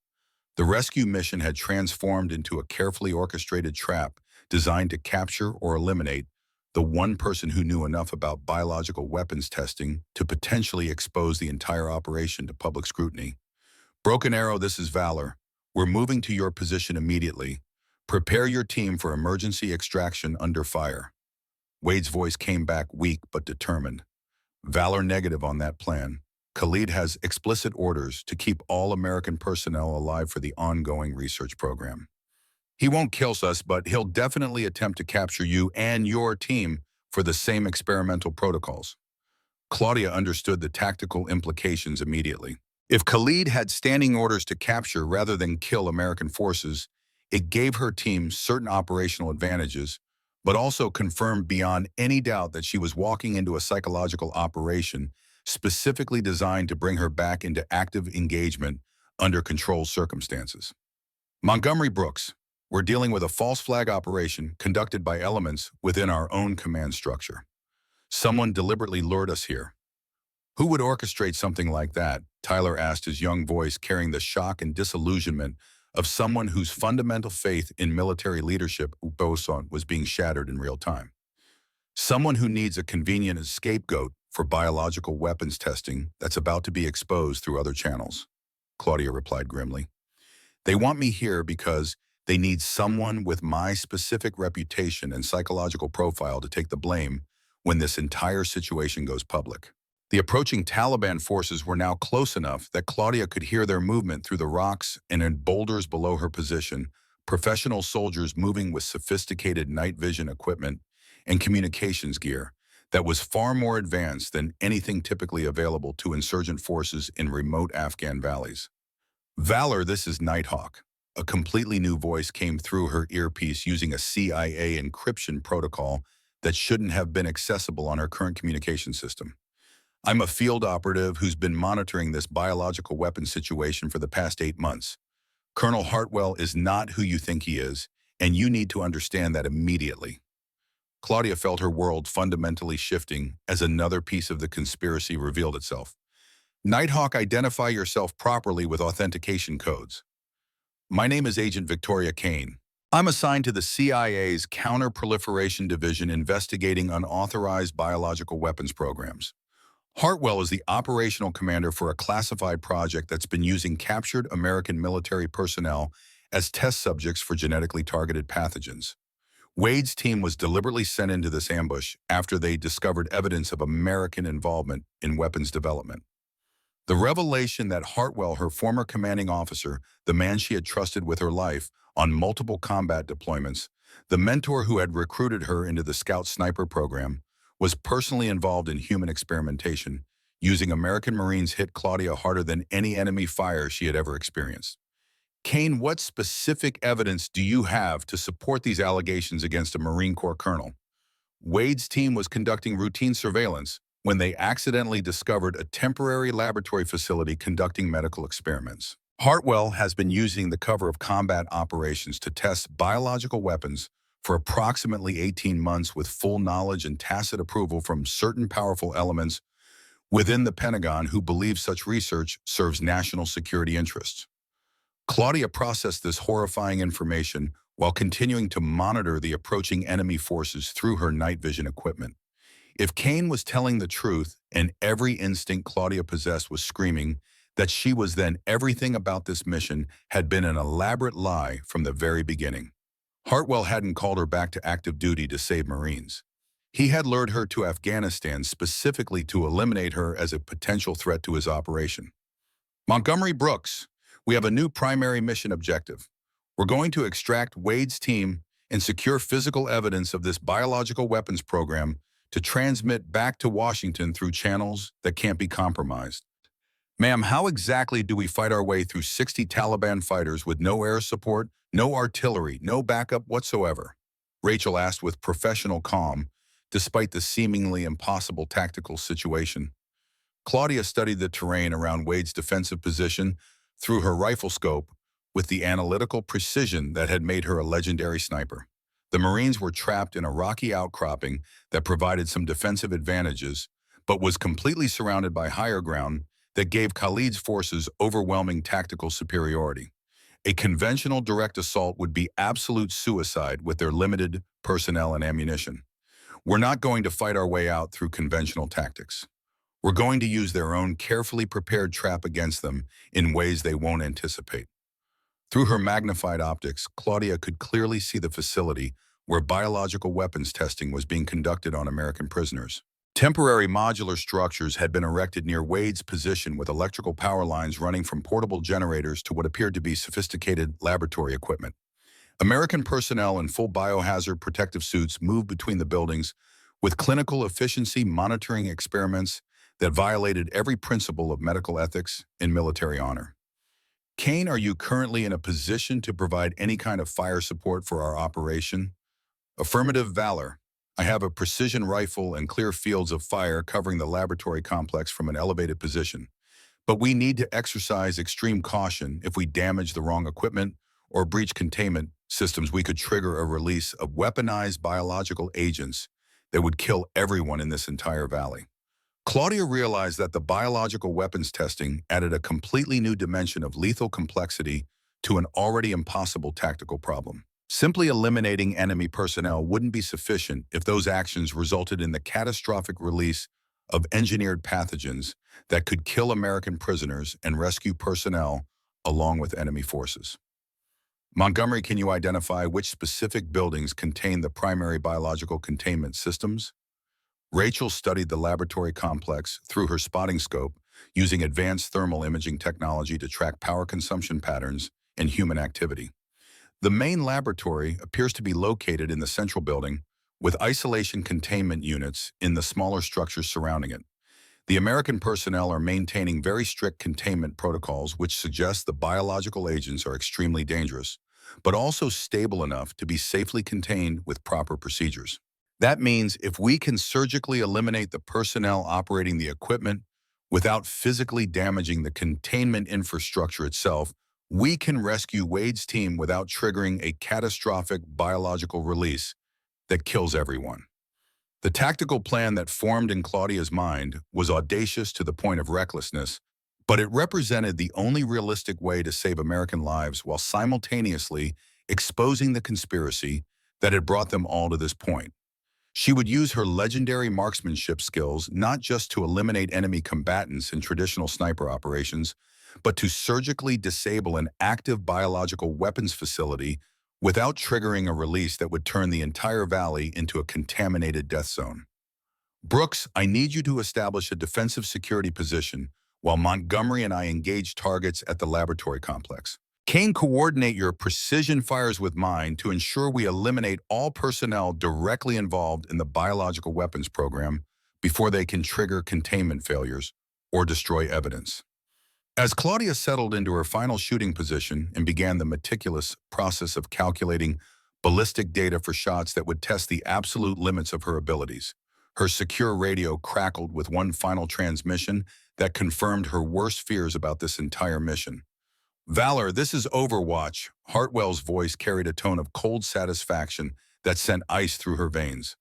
The rescue mission had transformed into a carefully orchestrated trap designed to capture or eliminate the one person who knew enough about biological weapons testing to potentially expose the entire operation to public scrutiny. Broken Arrow, this is Valor. We're moving to your position immediately. Prepare your team for emergency extraction under fire. Wade's voice came back weak but determined. Valor negative on that plan. Khalid has explicit orders to keep all American personnel alive for the ongoing research program. He won't kill us, but he'll definitely attempt to capture you and your team for the same experimental protocols. Claudia understood the tactical implications immediately. If Khalid had standing orders to capture rather than kill American forces, it gave her team certain operational advantages, but also confirmed beyond any doubt that she was walking into a psychological operation specifically designed to bring her back into active engagement under controlled circumstances. Montgomery Brooks, we're dealing with a false flag operation conducted by elements within our own command structure. Someone deliberately lured us here. Who would orchestrate something like that? Tyler asked, his young voice carrying the shock and disillusionment of someone whose fundamental faith in military leadership was being shattered in real time. Someone who needs a convenient scapegoat for biological weapons testing that's about to be exposed through other channels, Claudia replied grimly. They want me here because they need someone with my specific reputation and psychological profile to take the blame when this entire situation goes public. The approaching Taliban forces were now close enough that Claudia could hear their movement through the rocks and in boulders below her position, professional soldiers moving with sophisticated night vision equipment and communications gear that was far more advanced than anything typically available to insurgent forces in remote Afghan valleys. Valor, this is Nighthawk. A completely new voice came through her earpiece using a CIA encryption protocol that shouldn't have been accessible on her current communication system. I'm a field operative who's been monitoring this biological weapons situation for the past 8 months. Colonel Hartwell is not who you think he is, and you need to understand that immediately. Claudia felt her world fundamentally shifting as another piece of the conspiracy revealed itself. Nighthawk, identify yourself properly with authentication codes. My name is Agent Victoria Kane. I'm assigned to the CIA's Counter-Proliferation Division investigating unauthorized biological weapons programs. Hartwell is the operational commander for a classified project that's been using captured American military personnel as test subjects for genetically targeted pathogens. Wade's team was deliberately sent into this ambush after they discovered evidence of American involvement in weapons development. The revelation that Hartwell, her former commanding officer, the man she had trusted with her life on multiple combat deployments, the mentor who had recruited her into the Scout Sniper program, was personally involved in human experimentation, using American Marines hit Claudia harder than any enemy fire she had ever experienced. Kane, what specific evidence do you have to support these allegations against a Marine Corps colonel? Wade's team was conducting routine surveillance when they accidentally discovered a temporary laboratory facility conducting medical experiments. Hartwell has been using the cover of combat operations to test biological weapons for approximately 18 months with full knowledge and tacit approval from certain powerful elements within the Pentagon who believe such research serves national security interests. Claudia processed this horrifying information while continuing to monitor the approaching enemy forces through her night vision equipment. If Kane was telling the truth, and every instinct Claudia possessed was screaming that she was, then everything about this mission had been an elaborate lie from the very beginning. Hartwell hadn't called her back to active duty to save Marines. He had lured her to Afghanistan specifically to eliminate her as a potential threat to his operation. Montgomery Brooks, we have a new primary mission objective. We're going to extract Wade's team and secure physical evidence of this biological weapons program to transmit back to Washington through channels that can't be compromised. Ma'am, how exactly do we fight our way through 60 Taliban fighters with no air support, no artillery, no backup whatsoever? Rachel asked with professional calm, despite the seemingly impossible tactical situation. Claudia studied the terrain around Wade's defensive position through her rifle scope with the analytical precision that had made her a legendary sniper. The Marines were trapped in a rocky outcropping that provided some defensive advantages, but was completely surrounded by higher ground that gave Khalid's forces overwhelming tactical superiority. A conventional direct assault would be absolute suicide with their limited personnel and ammunition. We're not going to fight our way out through conventional tactics. We're going to use their own carefully prepared trap against them in ways they won't anticipate. Through her magnified optics, Claudia could clearly see the facility where biological weapons testing was being conducted on American prisoners. Temporary modular structures had been erected near Wade's position with electrical power lines running from portable generators to what appeared to be sophisticated laboratory equipment. American personnel in full biohazard protective suits moved between the buildings with clinical efficiency monitoring experiments that violated every principle of medical ethics and military honor. Kane, are you currently in a position to provide any kind of fire support for our operation? Affirmative, Valor. I have a precision rifle and clear fields of fire covering the laboratory complex from an elevated position. But we need to exercise extreme caution. If we damage the wrong equipment or breach containment systems, we could trigger a release of weaponized biological agents that would kill everyone in this entire valley. Claudia realized that the biological weapons testing added a completely new dimension of lethal complexity to an already impossible tactical problem. Simply eliminating enemy personnel wouldn't be sufficient if those actions resulted in the catastrophic release of engineered pathogens that could kill American prisoners and rescue personnel along with enemy forces. Montgomery, can you identify which specific buildings contain the primary biological containment systems? Rachel studied the laboratory complex through her spotting scope using advanced thermal imaging technology to track power consumption patterns and human activity. The main laboratory appears to be located in the central building, with isolation containment units in the smaller structures surrounding it. The American personnel are maintaining very strict containment protocols, which suggest the biological agents are extremely dangerous, but also stable enough to be safely contained with proper procedures. That means if we can surgically eliminate the personnel operating the equipment without physically damaging the containment infrastructure itself, we can rescue Wade's team without triggering a catastrophic biological release that kills everyone. The tactical plan that formed in Claudia's mind was audacious to the point of recklessness, but it represented the only realistic way to save American lives while simultaneously exposing the conspiracy that had brought them all to this point. She would use her legendary marksmanship skills not just to eliminate enemy combatants in traditional sniper operations, but to surgically disable an active biological weapons facility without triggering a release that would turn the entire valley into a contaminated death zone. Brooks, I need you to establish a defensive security position while Montgomery and I engage targets at the laboratory complex. Kane, coordinate your precision fires with mine to ensure we eliminate all personnel directly involved in the biological weapons program before they can trigger containment failures or destroy evidence. As Claudia settled into her final shooting position and began the meticulous process of calculating ballistic data for shots that would test the absolute limits of her abilities, her secure radio crackled with one final transmission that confirmed her worst fears about this entire mission. Valor, this is Overwatch. Hartwell's voice carried a tone of cold satisfaction that sent ice through her veins.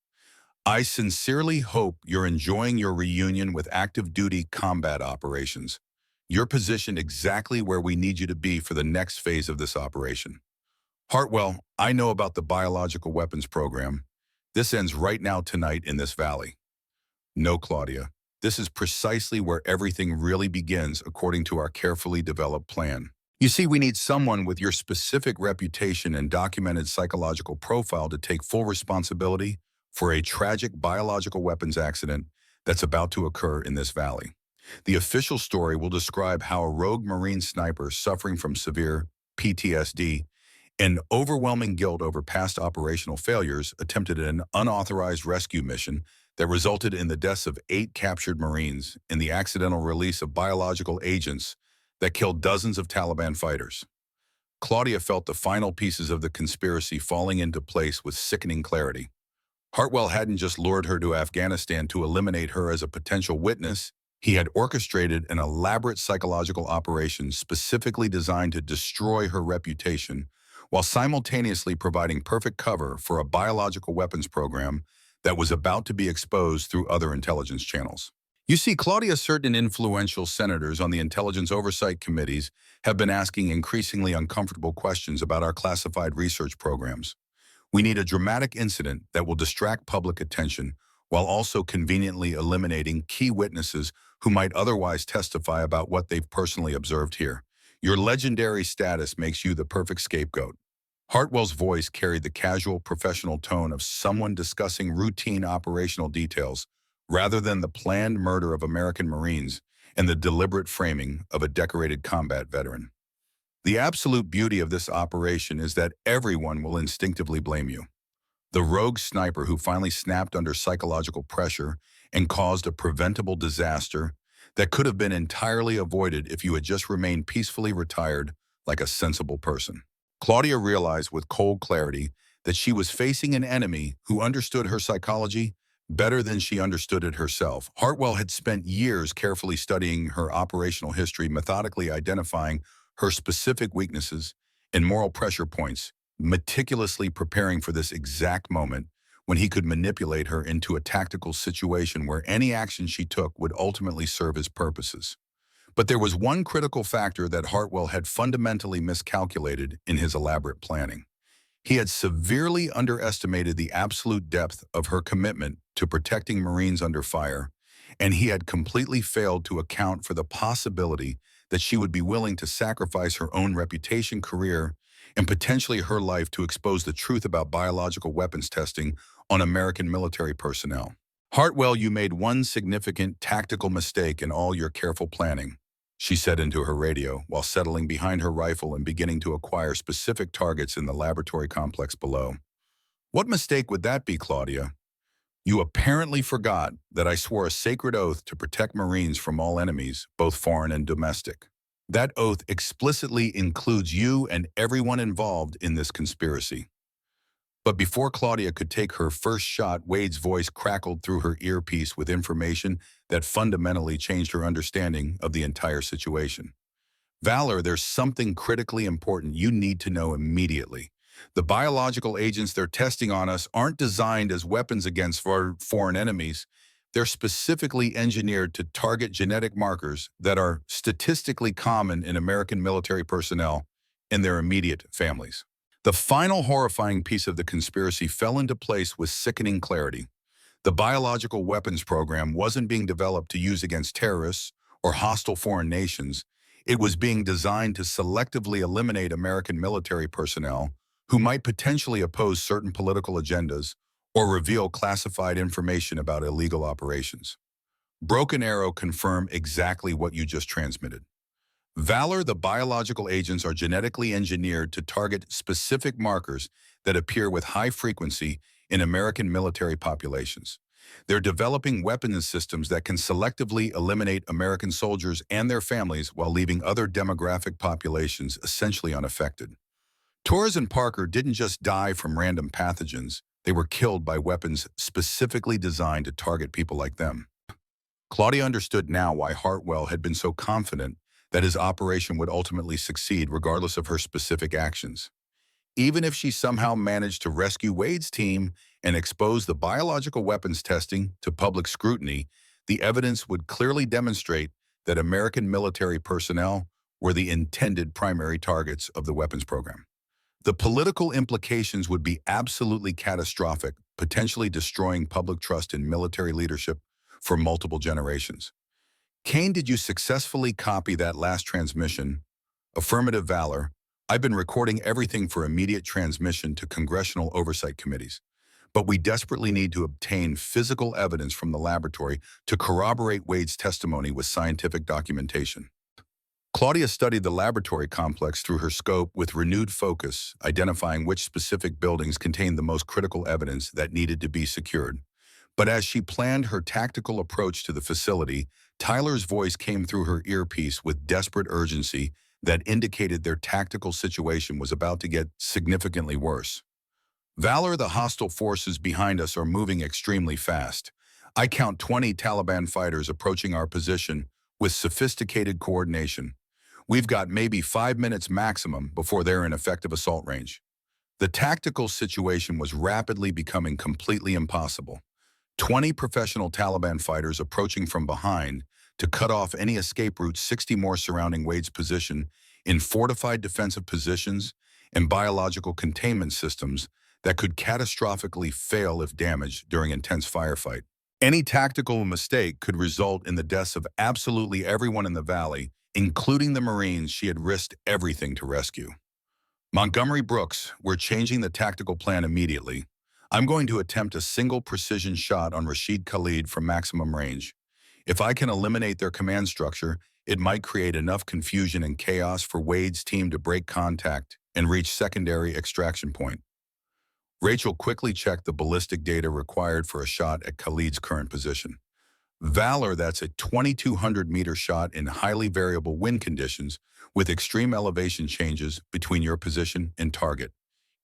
I sincerely hope you're enjoying your reunion with active duty combat operations. You're positioned exactly where we need you to be for the next phase of this operation. Hartwell, I know about the biological weapons program. This ends right now tonight in this valley. No, Claudia. This is precisely where everything really begins according to our carefully developed plan. You see, we need someone with your specific reputation and documented psychological profile to take full responsibility for a tragic biological weapons accident that's about to occur in this valley. The official story will describe how a rogue Marine sniper suffering from severe PTSD and overwhelming guilt over past operational failures attempted an unauthorized rescue mission that resulted in the deaths of 8 captured Marines and the accidental release of biological agents that killed dozens of Taliban fighters. Claudia felt the final pieces of the conspiracy falling into place with sickening clarity. Hartwell hadn't just lured her to Afghanistan to eliminate her as a potential witness. He had orchestrated an elaborate psychological operation specifically designed to destroy her reputation while simultaneously providing perfect cover for a biological weapons program that was about to be exposed through other intelligence channels. You see, Claudia, certain influential senators on the intelligence oversight committees have been asking increasingly uncomfortable questions about our classified research programs. We need a dramatic incident that will distract public attention while also conveniently eliminating key witnesses who might otherwise testify about what they've personally observed here. Your legendary status makes you the perfect scapegoat. Hartwell's voice carried the casual, professional tone of someone discussing routine operational details rather than the planned murder of American Marines and the deliberate framing of a decorated combat veteran. The absolute beauty of this operation is that everyone will instinctively blame you. The rogue sniper who finally snapped under psychological pressure and caused a preventable disaster that could have been entirely avoided if you had just remained peacefully retired like a sensible person. Claudia realized with cold clarity that she was facing an enemy who understood her psychology better than she understood it herself. Hartwell had spent years carefully studying her operational history, methodically identifying her specific weaknesses and moral pressure points, meticulously preparing for this exact moment when he could manipulate her into a tactical situation where any action she took would ultimately serve his purposes. But there was one critical factor that Hartwell had fundamentally miscalculated in his elaborate planning. He had severely underestimated the absolute depth of her commitment to protecting Marines under fire, and he had completely failed to account for the possibility that she would be willing to sacrifice her own reputation, career, and potentially her life to expose the truth about biological weapons testing on American military personnel. Hartwell, you made one significant tactical mistake in all your careful planning, she said into her radio while settling behind her rifle and beginning to acquire specific targets in the laboratory complex below. What mistake would that be, Claudia? You apparently forgot that I swore a sacred oath to protect Marines from all enemies, both foreign and domestic. That oath explicitly includes you and everyone involved in this conspiracy. But before Claudia could take her first shot, Wade's voice crackled through her earpiece with information that fundamentally changed her understanding of the entire situation. Valor, there's something critically important you need to know immediately. The biological agents they're testing on us aren't designed as weapons against foreign enemies. They're specifically engineered to target genetic markers that are statistically common in American military personnel and their immediate families. The final horrifying piece of the conspiracy fell into place with sickening clarity. The biological weapons program wasn't being developed to use against terrorists or hostile foreign nations. It was being designed to selectively eliminate American military personnel who might potentially oppose certain political agendas or reveal classified information about illegal operations. Broken Arrow confirmed exactly what you just transmitted. Valor, the biological agents are genetically engineered to target specific markers that appear with high frequency in American military populations. They're developing weapons systems that can selectively eliminate American soldiers and their families while leaving other demographic populations essentially unaffected. Torres and Parker didn't just die from random pathogens, they were killed by weapons specifically designed to target people like them. Claudia understood now why Hartwell had been so confident that his operation would ultimately succeed regardless of her specific actions. Even if she somehow managed to rescue Wade's team and expose the biological weapons testing to public scrutiny, the evidence would clearly demonstrate that American military personnel were the intended primary targets of the weapons program. The political implications would be absolutely catastrophic, potentially destroying public trust in military leadership for multiple generations. Kane, did you successfully copy that last transmission? Affirmative, Valor. I've been recording everything for immediate transmission to congressional oversight committees. But we desperately need to obtain physical evidence from the laboratory to corroborate Wade's testimony with scientific documentation. Claudia studied the laboratory complex through her scope with renewed focus, identifying which specific buildings contained the most critical evidence that needed to be secured. But as she planned her tactical approach to the facility, Tyler's voice came through her earpiece with desperate urgency that indicated their tactical situation was about to get significantly worse. Valor, the hostile forces behind us are moving extremely fast. I count 20 Taliban fighters approaching our position with sophisticated coordination. We've got maybe 5 minutes maximum before they're in effective assault range. The tactical situation was rapidly becoming completely impossible. 20 professional Taliban fighters approaching from behind to cut off any escape routes, 60 more surrounding Wade's position in fortified defensive positions and biological containment systems that could catastrophically fail if damaged during intense firefight. Any tactical mistake could result in the deaths of absolutely everyone in the valley, including the Marines she had risked everything to rescue. Montgomery Brooks, we're changing the tactical plan immediately. I'm going to attempt a single precision shot on Rashid Khalid from maximum range. If I can eliminate their command structure, it might create enough confusion and chaos for Wade's team to break contact and reach secondary extraction point. Rachel quickly checked the ballistic data required for a shot at Khalid's current position. Valor, that's a 2,200-meter shot in highly variable wind conditions with extreme elevation changes between your position and target.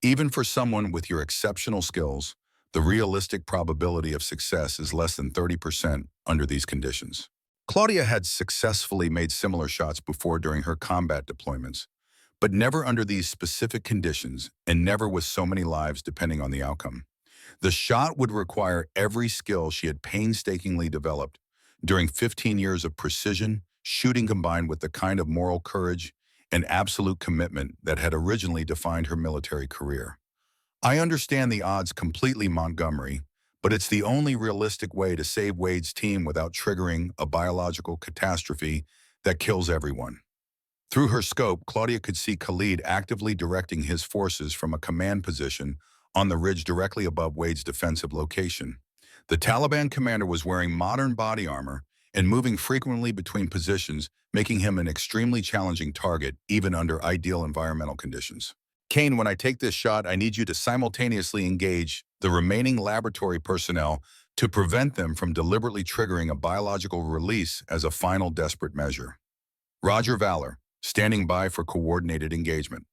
Even for someone with your exceptional skills, the realistic probability of success is less than 30% under these conditions. Claudia had successfully made similar shots before during her combat deployments, but never under these specific conditions and never with so many lives depending on the outcome. The shot would require every skill she had painstakingly developed during 15 years of precision shooting combined with the kind of moral courage and absolute commitment that had originally defined her military career. I understand the odds completely, Montgomery, but it's the only realistic way to save Wade's team without triggering a biological catastrophe that kills everyone. Through her scope, Claudia could see Khalid actively directing his forces from a command position on the ridge directly above Wade's defensive location. The Taliban commander was wearing modern body armor and moving frequently between positions, making him an extremely challenging target even under ideal environmental conditions. Kane, when I take this shot, I need you to simultaneously engage the remaining laboratory personnel to prevent them from deliberately triggering a biological release as a final desperate measure. Roger, Valor, standing by for coordinated engagement.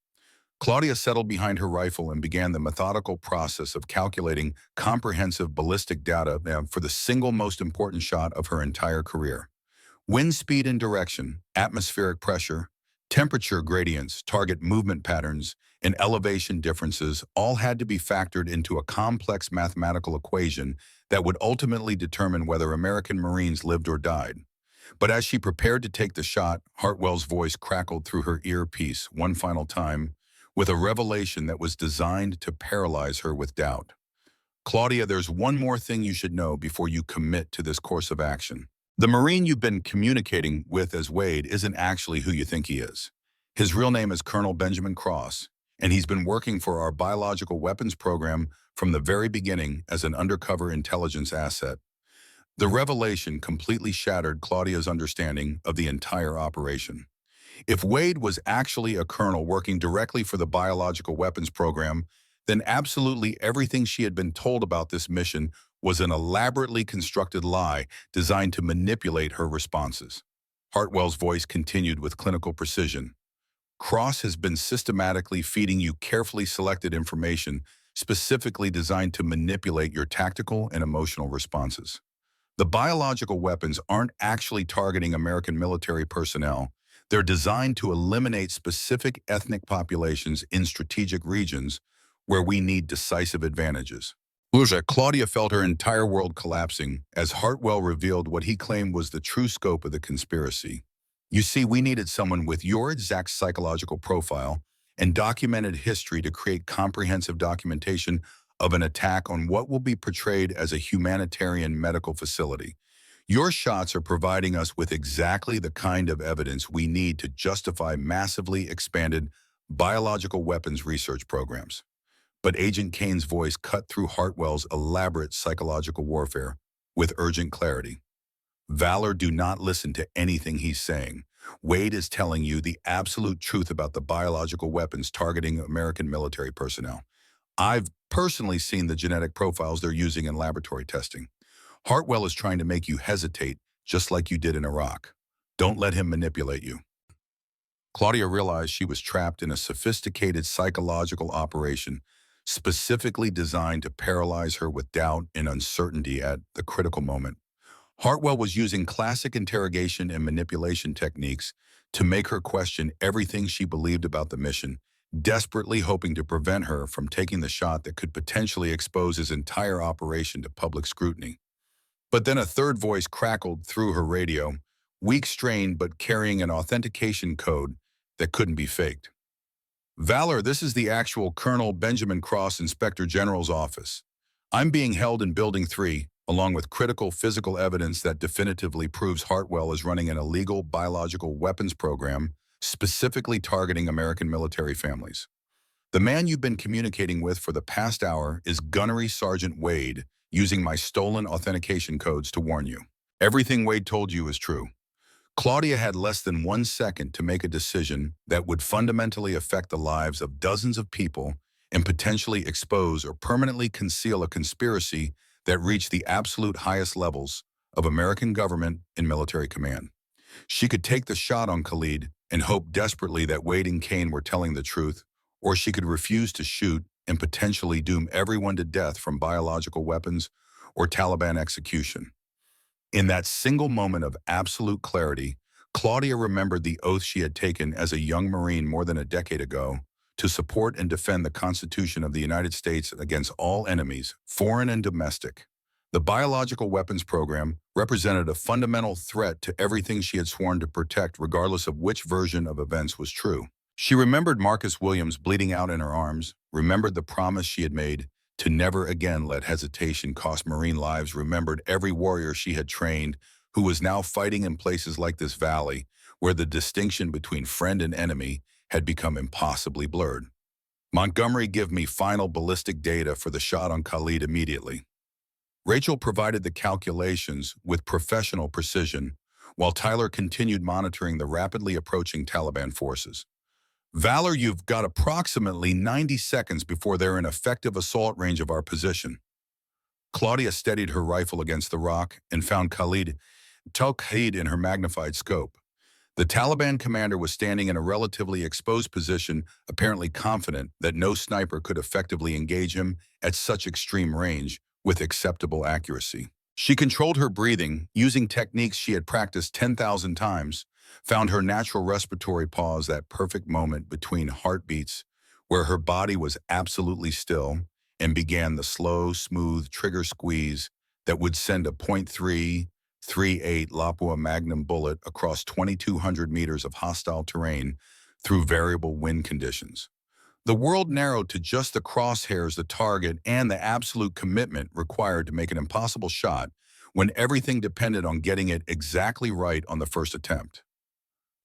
Claudia settled behind her rifle and began the methodical process of calculating comprehensive ballistic data for the single most important shot of her entire career. Wind speed and direction, atmospheric pressure, temperature gradients, target movement patterns, and elevation differences all had to be factored into a complex mathematical equation that would ultimately determine whether American Marines lived or died. But as she prepared to take the shot, Hartwell's voice crackled through her earpiece one final time, with a revelation that was designed to paralyze her with doubt. Claudia, there's one more thing you should know before you commit to this course of action. The Marine you've been communicating with as Wade isn't actually who you think he is. His real name is Colonel Benjamin Cross, and he's been working for our biological weapons program from the very beginning as an undercover intelligence asset. The revelation completely shattered Claudia's understanding of the entire operation. If Wade was actually a colonel working directly for the biological weapons program, then absolutely everything she had been told about this mission was an elaborately constructed lie designed to manipulate her responses. Hartwell's voice continued with clinical precision. Cross has been systematically feeding you carefully selected information specifically designed to manipulate your tactical and emotional responses. The biological weapons aren't actually targeting American military personnel. They're designed to eliminate specific ethnic populations in strategic regions where we need decisive advantages. Claudia felt her entire world collapsing as Hartwell revealed what he claimed was the true scope of the conspiracy. You see, we needed someone with your exact psychological profile and documented history to create comprehensive documentation of an attack on what will be portrayed as a humanitarian medical facility. Your shots are providing us with exactly the kind of evidence we need to justify massively expanded biological weapons research programs. But Agent Kane's voice cut through Hartwell's elaborate psychological warfare with urgent clarity. Valor, do not listen to anything he's saying. Wade is telling you the absolute truth about the biological weapons targeting American military personnel. I've personally seen the genetic profiles they're using in laboratory testing. Hartwell is trying to make you hesitate, just like you did in Iraq. Don't let him manipulate you. Claudia realized she was trapped in a sophisticated psychological operation specifically designed to paralyze her with doubt and uncertainty at the critical moment. Hartwell was using classic interrogation and manipulation techniques to make her question everything she believed about the mission, desperately hoping to prevent her from taking the shot that could potentially expose his entire operation to public scrutiny. But then a third voice crackled through her radio, weak strained but carrying an authentication code that couldn't be faked. Valor, this is the actual Colonel Benjamin Cross, Inspector General's office. I'm being held in Building 3, along with critical physical evidence that definitively proves Hartwell is running an illegal biological weapons program specifically targeting American military families. The man you've been communicating with for the past hour is Gunnery Sergeant Wade, using my stolen authentication codes to warn you. Everything Wade told you is true. Claudia had less than 1 second to make a decision that would fundamentally affect the lives of dozens of people and potentially expose or permanently conceal a conspiracy that reached the absolute highest levels of American government and military command. She could take the shot on Khalid and hope desperately that Wade and Kane were telling the truth, or she could refuse to shoot and potentially doom everyone to death from biological weapons or Taliban execution. In that single moment of absolute clarity, Claudia remembered the oath she had taken as a young Marine more than a decade ago to support and defend the Constitution of the United States against all enemies, foreign and domestic. The biological weapons program represented a fundamental threat to everything she had sworn to protect, regardless of which version of events was true. She remembered Marcus Williams bleeding out in her arms, remembered the promise she had made to never again let hesitation cost Marine lives, remembered every warrior she had trained who was now fighting in places like this valley, where the distinction between friend and enemy had become impossibly blurred. Montgomery, give me final ballistic data for the shot on Khalid immediately. Rachel provided the calculations with professional precision, while Tyler continued monitoring the rapidly approaching Taliban forces. Valor, you've got approximately 90 seconds before they're in effective assault range of our position. Claudia steadied her rifle against the rock and found Khalid in her magnified scope. The Taliban commander was standing in a relatively exposed position, apparently confident that no sniper could effectively engage him at such extreme range with acceptable accuracy. She controlled her breathing, using techniques she had practiced 10,000 times, found her natural respiratory pause, that perfect moment between heartbeats where her body was absolutely still, and began the slow, smooth trigger squeeze that would send a .338 Lapua Magnum bullet across 2,200 meters of hostile terrain through variable wind conditions. The world narrowed to just the crosshairs, the target, and the absolute commitment required to make an impossible shot when everything depended on getting it exactly right on the first attempt.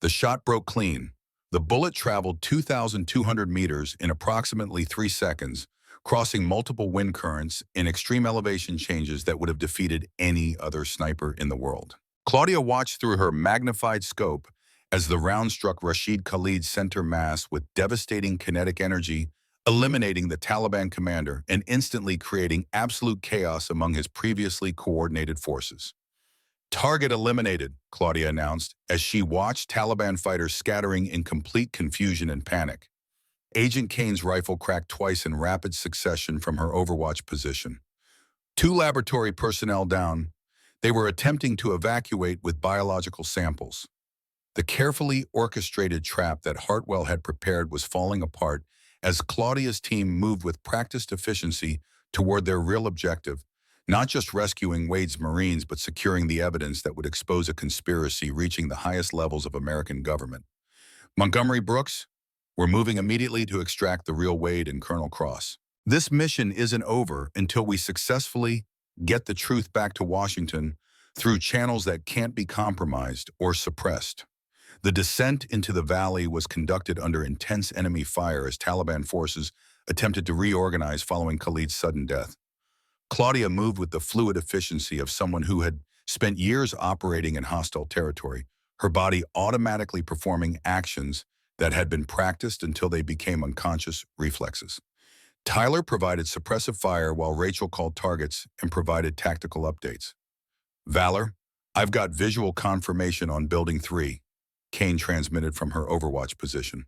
The shot broke clean. The bullet traveled 2,200 meters in approximately 3 seconds, crossing multiple wind currents in extreme elevation changes that would have defeated any other sniper in the world. Claudia watched through her magnified scope as the round struck Rashid Khalid's center mass with devastating kinetic energy, eliminating the Taliban commander and instantly creating absolute chaos among his previously coordinated forces. Target eliminated, Claudia announced as she watched Taliban fighters scattering in complete confusion and panic. Agent Kane's rifle cracked twice in rapid succession from her overwatch position. 2 laboratory personnel down. They were attempting to evacuate with biological samples. The carefully orchestrated trap that Hartwell had prepared was falling apart as Claudia's team moved with practiced efficiency toward their real objective, not just rescuing Wade's Marines, but securing the evidence that would expose a conspiracy reaching the highest levels of American government. Montgomery, Brooks, we're moving immediately to extract the real Wade and Colonel Cross. This mission isn't over until we successfully get the truth back to Washington through channels that can't be compromised or suppressed. The descent into the valley was conducted under intense enemy fire as Taliban forces attempted to reorganize following Khalid's sudden death. Claudia moved with the fluid efficiency of someone who had spent years operating in hostile territory, her body automatically performing actions that had been practiced until they became unconscious reflexes. Tyler provided suppressive fire while Rachel called targets and provided tactical updates. Valor, I've got visual confirmation on Building 3, Kane transmitted from her overwatch position.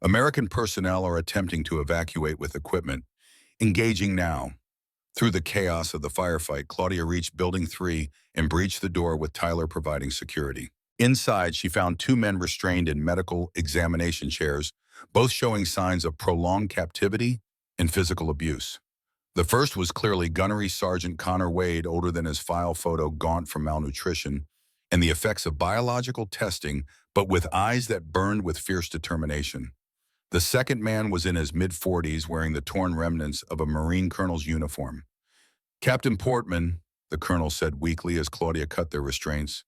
American personnel are attempting to evacuate with equipment. Engaging now. Through the chaos of the firefight, Claudia reached Building 3 and breached the door with Tyler providing security. Inside, she found 2 men restrained in medical examination chairs, both showing signs of prolonged captivity and physical abuse. The first was clearly Gunnery Sergeant Connor Wade, older than his file photo, gaunt from malnutrition, and the effects of biological testing, but with eyes that burned with fierce determination. The second man was in his mid-40s, wearing the torn remnants of a Marine colonel's uniform. Captain Portman, the colonel said weakly as Claudia cut their restraints.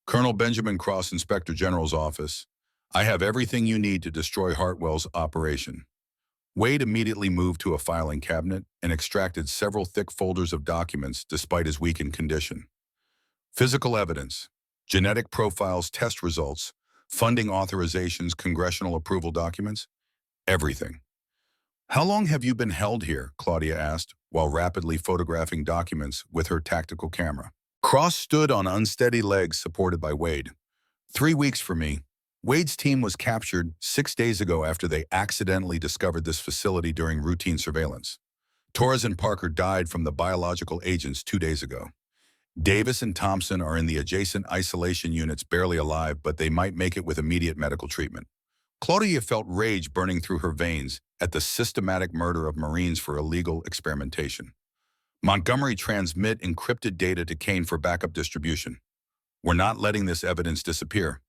Colonel Benjamin Cross, Inspector General's office. I have everything you need to destroy Hartwell's operation. Wade immediately moved to a filing cabinet and extracted several thick folders of documents despite his weakened condition. Physical evidence, genetic profiles, test results, funding authorizations, congressional approval documents, everything. How long have you been held here? Claudia asked, while rapidly photographing documents with her tactical camera. Cross stood on unsteady legs supported by Wade. 3 weeks for me. Wade's team was captured 6 days ago after they accidentally discovered this facility during routine surveillance. Torres and Parker died from the biological agents 2 days ago. Davis and Thompson are in the adjacent isolation units, barely alive, but they might make it with immediate medical treatment. Claudia felt rage burning through her veins at the systematic murder of Marines for illegal experimentation. Montgomery, transmit encrypted data to Kane for backup distribution. We're not letting this evidence disappear.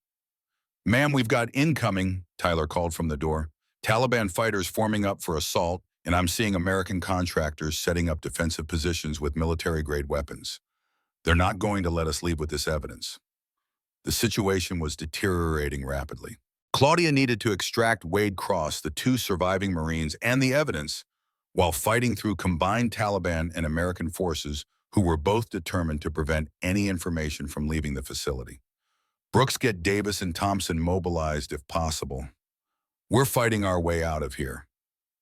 Ma'am, we've got incoming, Tyler called from the door. Taliban fighters forming up for assault, and I'm seeing American contractors setting up defensive positions with military-grade weapons. They're not going to let us leave with this evidence. The situation was deteriorating rapidly. Claudia needed to extract Wade Cross, the 2 surviving Marines, and the evidence, while fighting through combined Taliban and American forces who were both determined to prevent any information from leaving the facility. Brooks, get Davis and Thompson mobilized if possible. We're fighting our way out of here.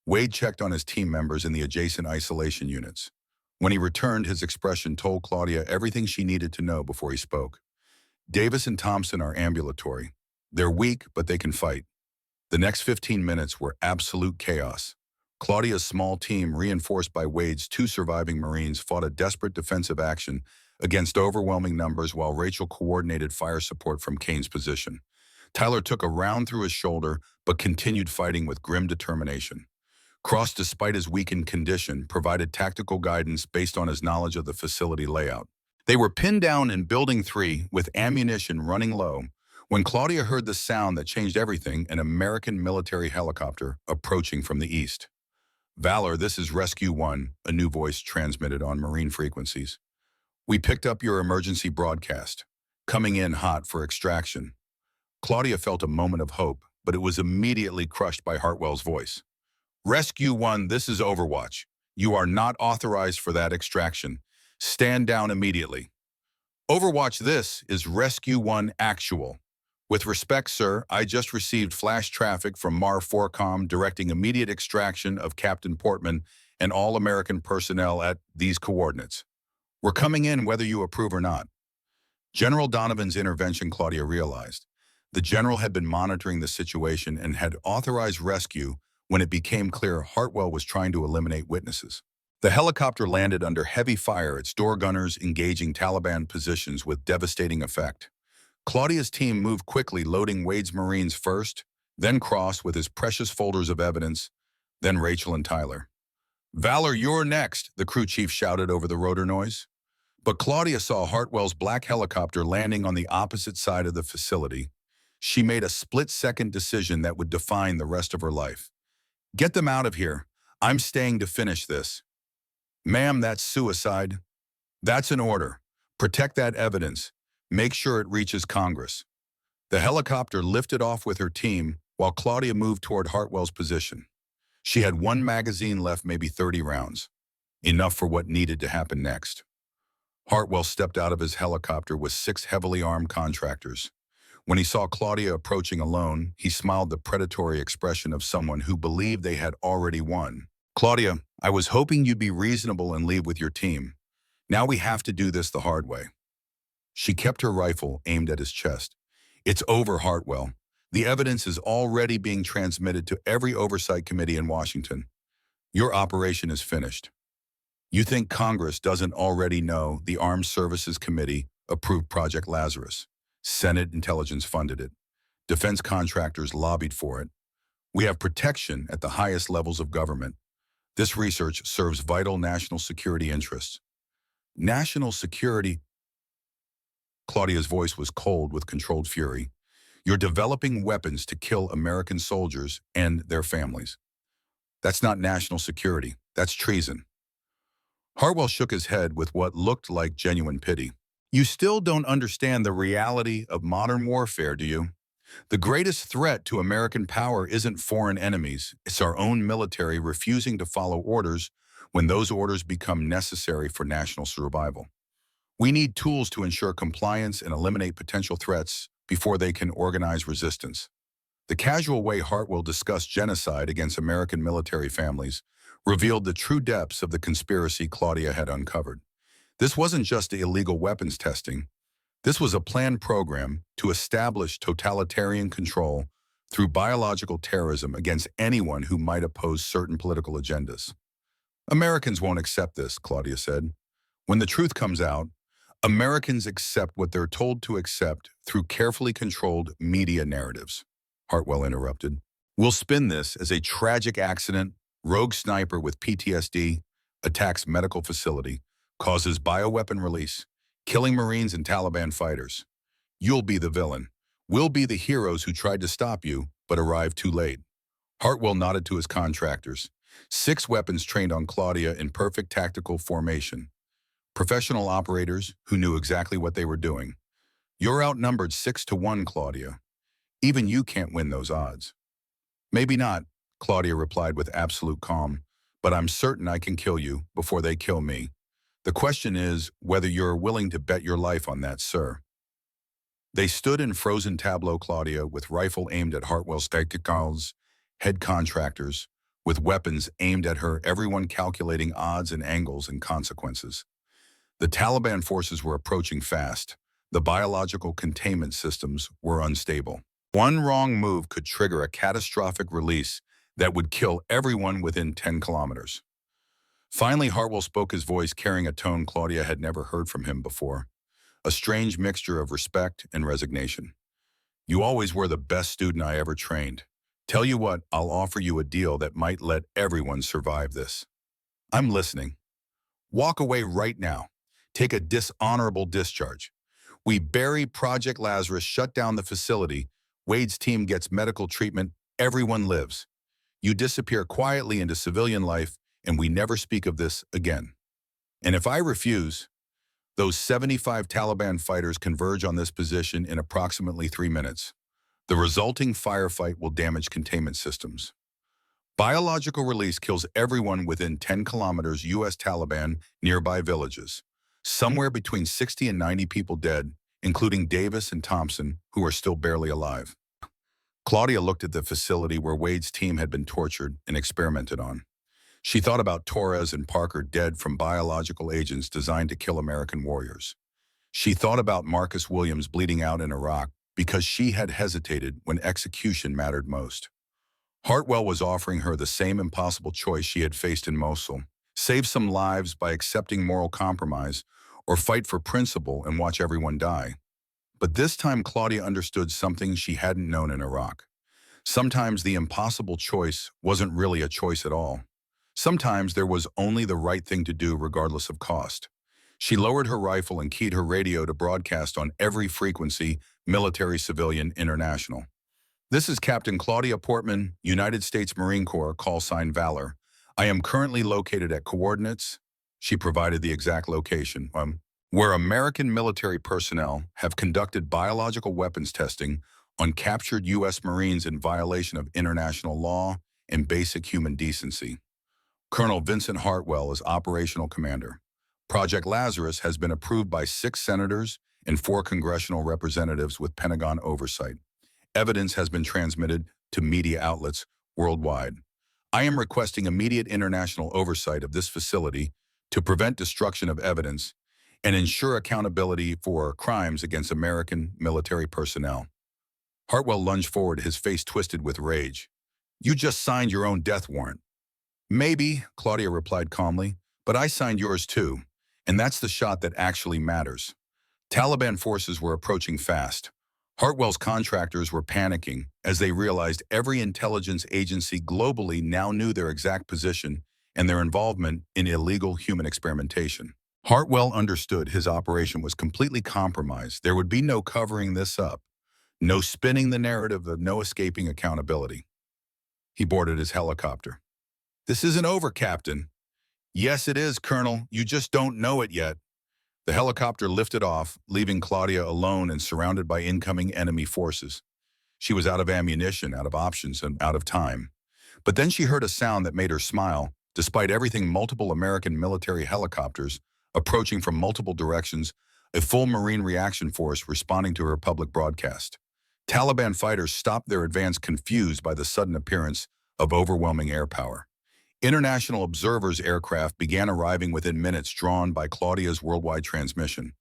Wade checked on his team members in the adjacent isolation units. When he returned, his expression told Claudia everything she needed to know before he spoke. Davis and Thompson are ambulatory. They're weak, but they can fight. The next 15 minutes were absolute chaos. Claudia's small team, reinforced by Wade's 2 surviving Marines, fought a desperate defensive action against overwhelming numbers while Rachel coordinated fire support from Kane's position. Tyler took a round through his shoulder, but continued fighting with grim determination. Cross, despite his weakened condition, provided tactical guidance based on his knowledge of the facility layout. They were pinned down in Building 3 with ammunition running low when Claudia heard the sound that changed everything: an American military helicopter approaching from the east. Valor, this is Rescue 1, a new voice transmitted on Marine frequencies. We picked up your emergency broadcast. Coming in hot for extraction. Claudia felt a moment of hope, but it was immediately crushed by Hartwell's voice. Rescue 1, this is Overwatch. You are not authorized for that extraction. Stand down immediately. Overwatch, this is Rescue 1 Actual. With respect, sir, I just received flash traffic from Mar 4Com directing immediate extraction of Captain Portman and all American personnel at these coordinates. We're coming in whether you approve or not. General Donovan's intervention, Claudia realized. The general had been monitoring the situation and had authorized rescue when it became clear Hartwell was trying to eliminate witnesses. The helicopter landed under heavy fire, its door gunners engaging Taliban positions with devastating effect. Claudia's team moved quickly, loading Wade's Marines first, then Cross with his precious folders of evidence, then Rachel and Tyler. Valor, you're next, the crew chief shouted over the rotor noise. But Claudia saw Hartwell's black helicopter landing on the opposite side of the facility. She made a split-second decision that would define the rest of her life. Get them out of here. I'm staying to finish this. Ma'am, that's suicide. That's an order. Protect that evidence. Make sure it reaches Congress. The helicopter lifted off with her team while Claudia moved toward Hartwell's position. She had 1 magazine left, maybe 30 rounds. Enough for what needed to happen next. Hartwell stepped out of his helicopter with 6 heavily armed contractors. When he saw Claudia approaching alone, he smiled the predatory expression of someone who believed they had already won. Claudia, I was hoping you'd be reasonable and leave with your team. Now we have to do this the hard way. She kept her rifle aimed at his chest. It's over, Hartwell. The evidence is already being transmitted to every oversight committee in Washington. Your operation is finished. You think Congress doesn't already know the Armed Services Committee approved Project Lazarus? Senate Intelligence funded it. Defense contractors lobbied for it. We have protection at the highest levels of government. This research serves vital national security interests. National security? Claudia's voice was cold with controlled fury. You're developing weapons to kill American soldiers and their families. That's not national security. That's treason. Hartwell shook his head with what looked like genuine pity. You still don't understand the reality of modern warfare, do you? The greatest threat to American power isn't foreign enemies. It's our own military refusing to follow orders when those orders become necessary for national survival. We need tools to ensure compliance and eliminate potential threats before they can organize resistance. The casual way Hartwell discussed genocide against American military families revealed the true depths of the conspiracy Claudia had uncovered. This wasn't just illegal weapons testing. This was a planned program to establish totalitarian control through biological terrorism against anyone who might oppose certain political agendas. Americans won't accept this, Claudia said. When the truth comes out, Americans accept what they're told to accept through carefully controlled media narratives. Hartwell interrupted. We'll spin this as a tragic accident, rogue sniper with PTSD, attacks medical facility, causes bioweapon release, killing Marines and Taliban fighters. You'll be the villain. We'll be the heroes who tried to stop you, but arrived too late. Hartwell nodded to his contractors. 6 weapons trained on Claudia in perfect tactical formation. Professional operators who knew exactly what they were doing. You're outnumbered 6-1, Claudia. Even you can't win those odds. Maybe not, Claudia replied with absolute calm, but I'm certain I can kill you before they kill me. The question is whether you're willing to bet your life on that, sir. They stood in frozen tableau, Claudia, with rifle aimed at Hartwell's spectacles, head contractors, with weapons aimed at her, everyone calculating odds and angles and consequences. The Taliban forces were approaching fast. The biological containment systems were unstable. One wrong move could trigger a catastrophic release that would kill everyone within 10 kilometers. Finally, Hartwell spoke, his voice carrying a tone Claudia had never heard from him before, a strange mixture of respect and resignation. You always were the best student I ever trained. Tell you what, I'll offer you a deal that might let everyone survive this. I'm listening. Walk away right now. Take a dishonorable discharge. We bury Project Lazarus, shut down the facility. Wade's team gets medical treatment. Everyone lives. You disappear quietly into civilian life, and we never speak of this again. And if I refuse, those 75 Taliban fighters converge on this position in approximately 3 minutes. The resulting firefight will damage containment systems. Biological release kills everyone within 10 kilometers. U.S. Taliban nearby villages. Somewhere between 60 and 90 people dead, including Davis and Thompson, who are still barely alive. Claudia looked at the facility where Wade's team had been tortured and experimented on. She thought about Torres and Parker dead from biological agents designed to kill American warriors. She thought about Marcus Williams bleeding out in Iraq because she had hesitated when execution mattered most. Hartwell was offering her the same impossible choice she had faced in Mosul: save some lives by accepting moral compromise, or fight for principle and watch everyone die. But this time Claudia understood something she hadn't known in Iraq. Sometimes the impossible choice wasn't really a choice at all. Sometimes there was only the right thing to do regardless of cost. She lowered her rifle and keyed her radio to broadcast on every frequency: military, civilian, international. This is Captain Claudia Portman, United States Marine Corps, call sign Valor. I am currently located at coordinates. She provided the exact location, where American military personnel have conducted biological weapons testing on captured U.S. Marines in violation of international law and basic human decency. Colonel Vincent Hartwell is operational commander. Project Lazarus has been approved by 6 senators and 4 congressional representatives with Pentagon oversight. Evidence has been transmitted to media outlets worldwide. I am requesting immediate international oversight of this facility to prevent destruction of evidence and ensure accountability for crimes against American military personnel. Hartwell lunged forward, his face twisted with rage. You just signed your own death warrant. Maybe, Claudia replied calmly, but I signed yours too, and that's the shot that actually matters. Taliban forces were approaching fast. Hartwell's contractors were panicking as they realized every intelligence agency globally now knew their exact position and their involvement in illegal human experimentation. Hartwell understood his operation was completely compromised. There would be no covering this up, no spinning the narrative, of no escaping accountability. He boarded his helicopter. "This isn't over, Captain." "Yes, it is, Colonel. You just don't know it yet." The helicopter lifted off, leaving Claudia alone and surrounded by incoming enemy forces. She was out of ammunition, out of options, and out of time. But then she heard a sound that made her smile. Despite everything, multiple American military helicopters approaching from multiple directions, a full Marine reaction force responding to her public broadcast. Taliban fighters stopped their advance, confused by the sudden appearance of overwhelming air power. International observers' aircraft began arriving within minutes, drawn by Claudia's worldwide transmission.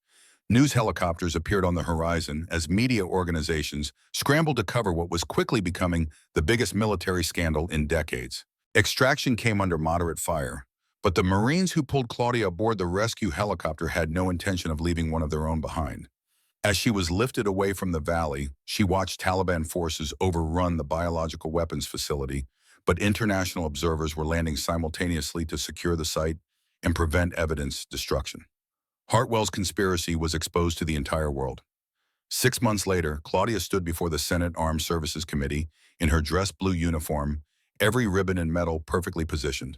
News helicopters appeared on the horizon as media organizations scrambled to cover what was quickly becoming the biggest military scandal in decades. Extraction came under moderate fire, but the Marines who pulled Claudia aboard the rescue helicopter had no intention of leaving one of their own behind. As she was lifted away from the valley, she watched Taliban forces overrun the biological weapons facility, but international observers were landing simultaneously to secure the site and prevent evidence destruction. Hartwell's conspiracy was exposed to the entire world. 6 months later, Claudia stood before the Senate Armed Services Committee in her dress blue uniform, every ribbon and medal perfectly positioned.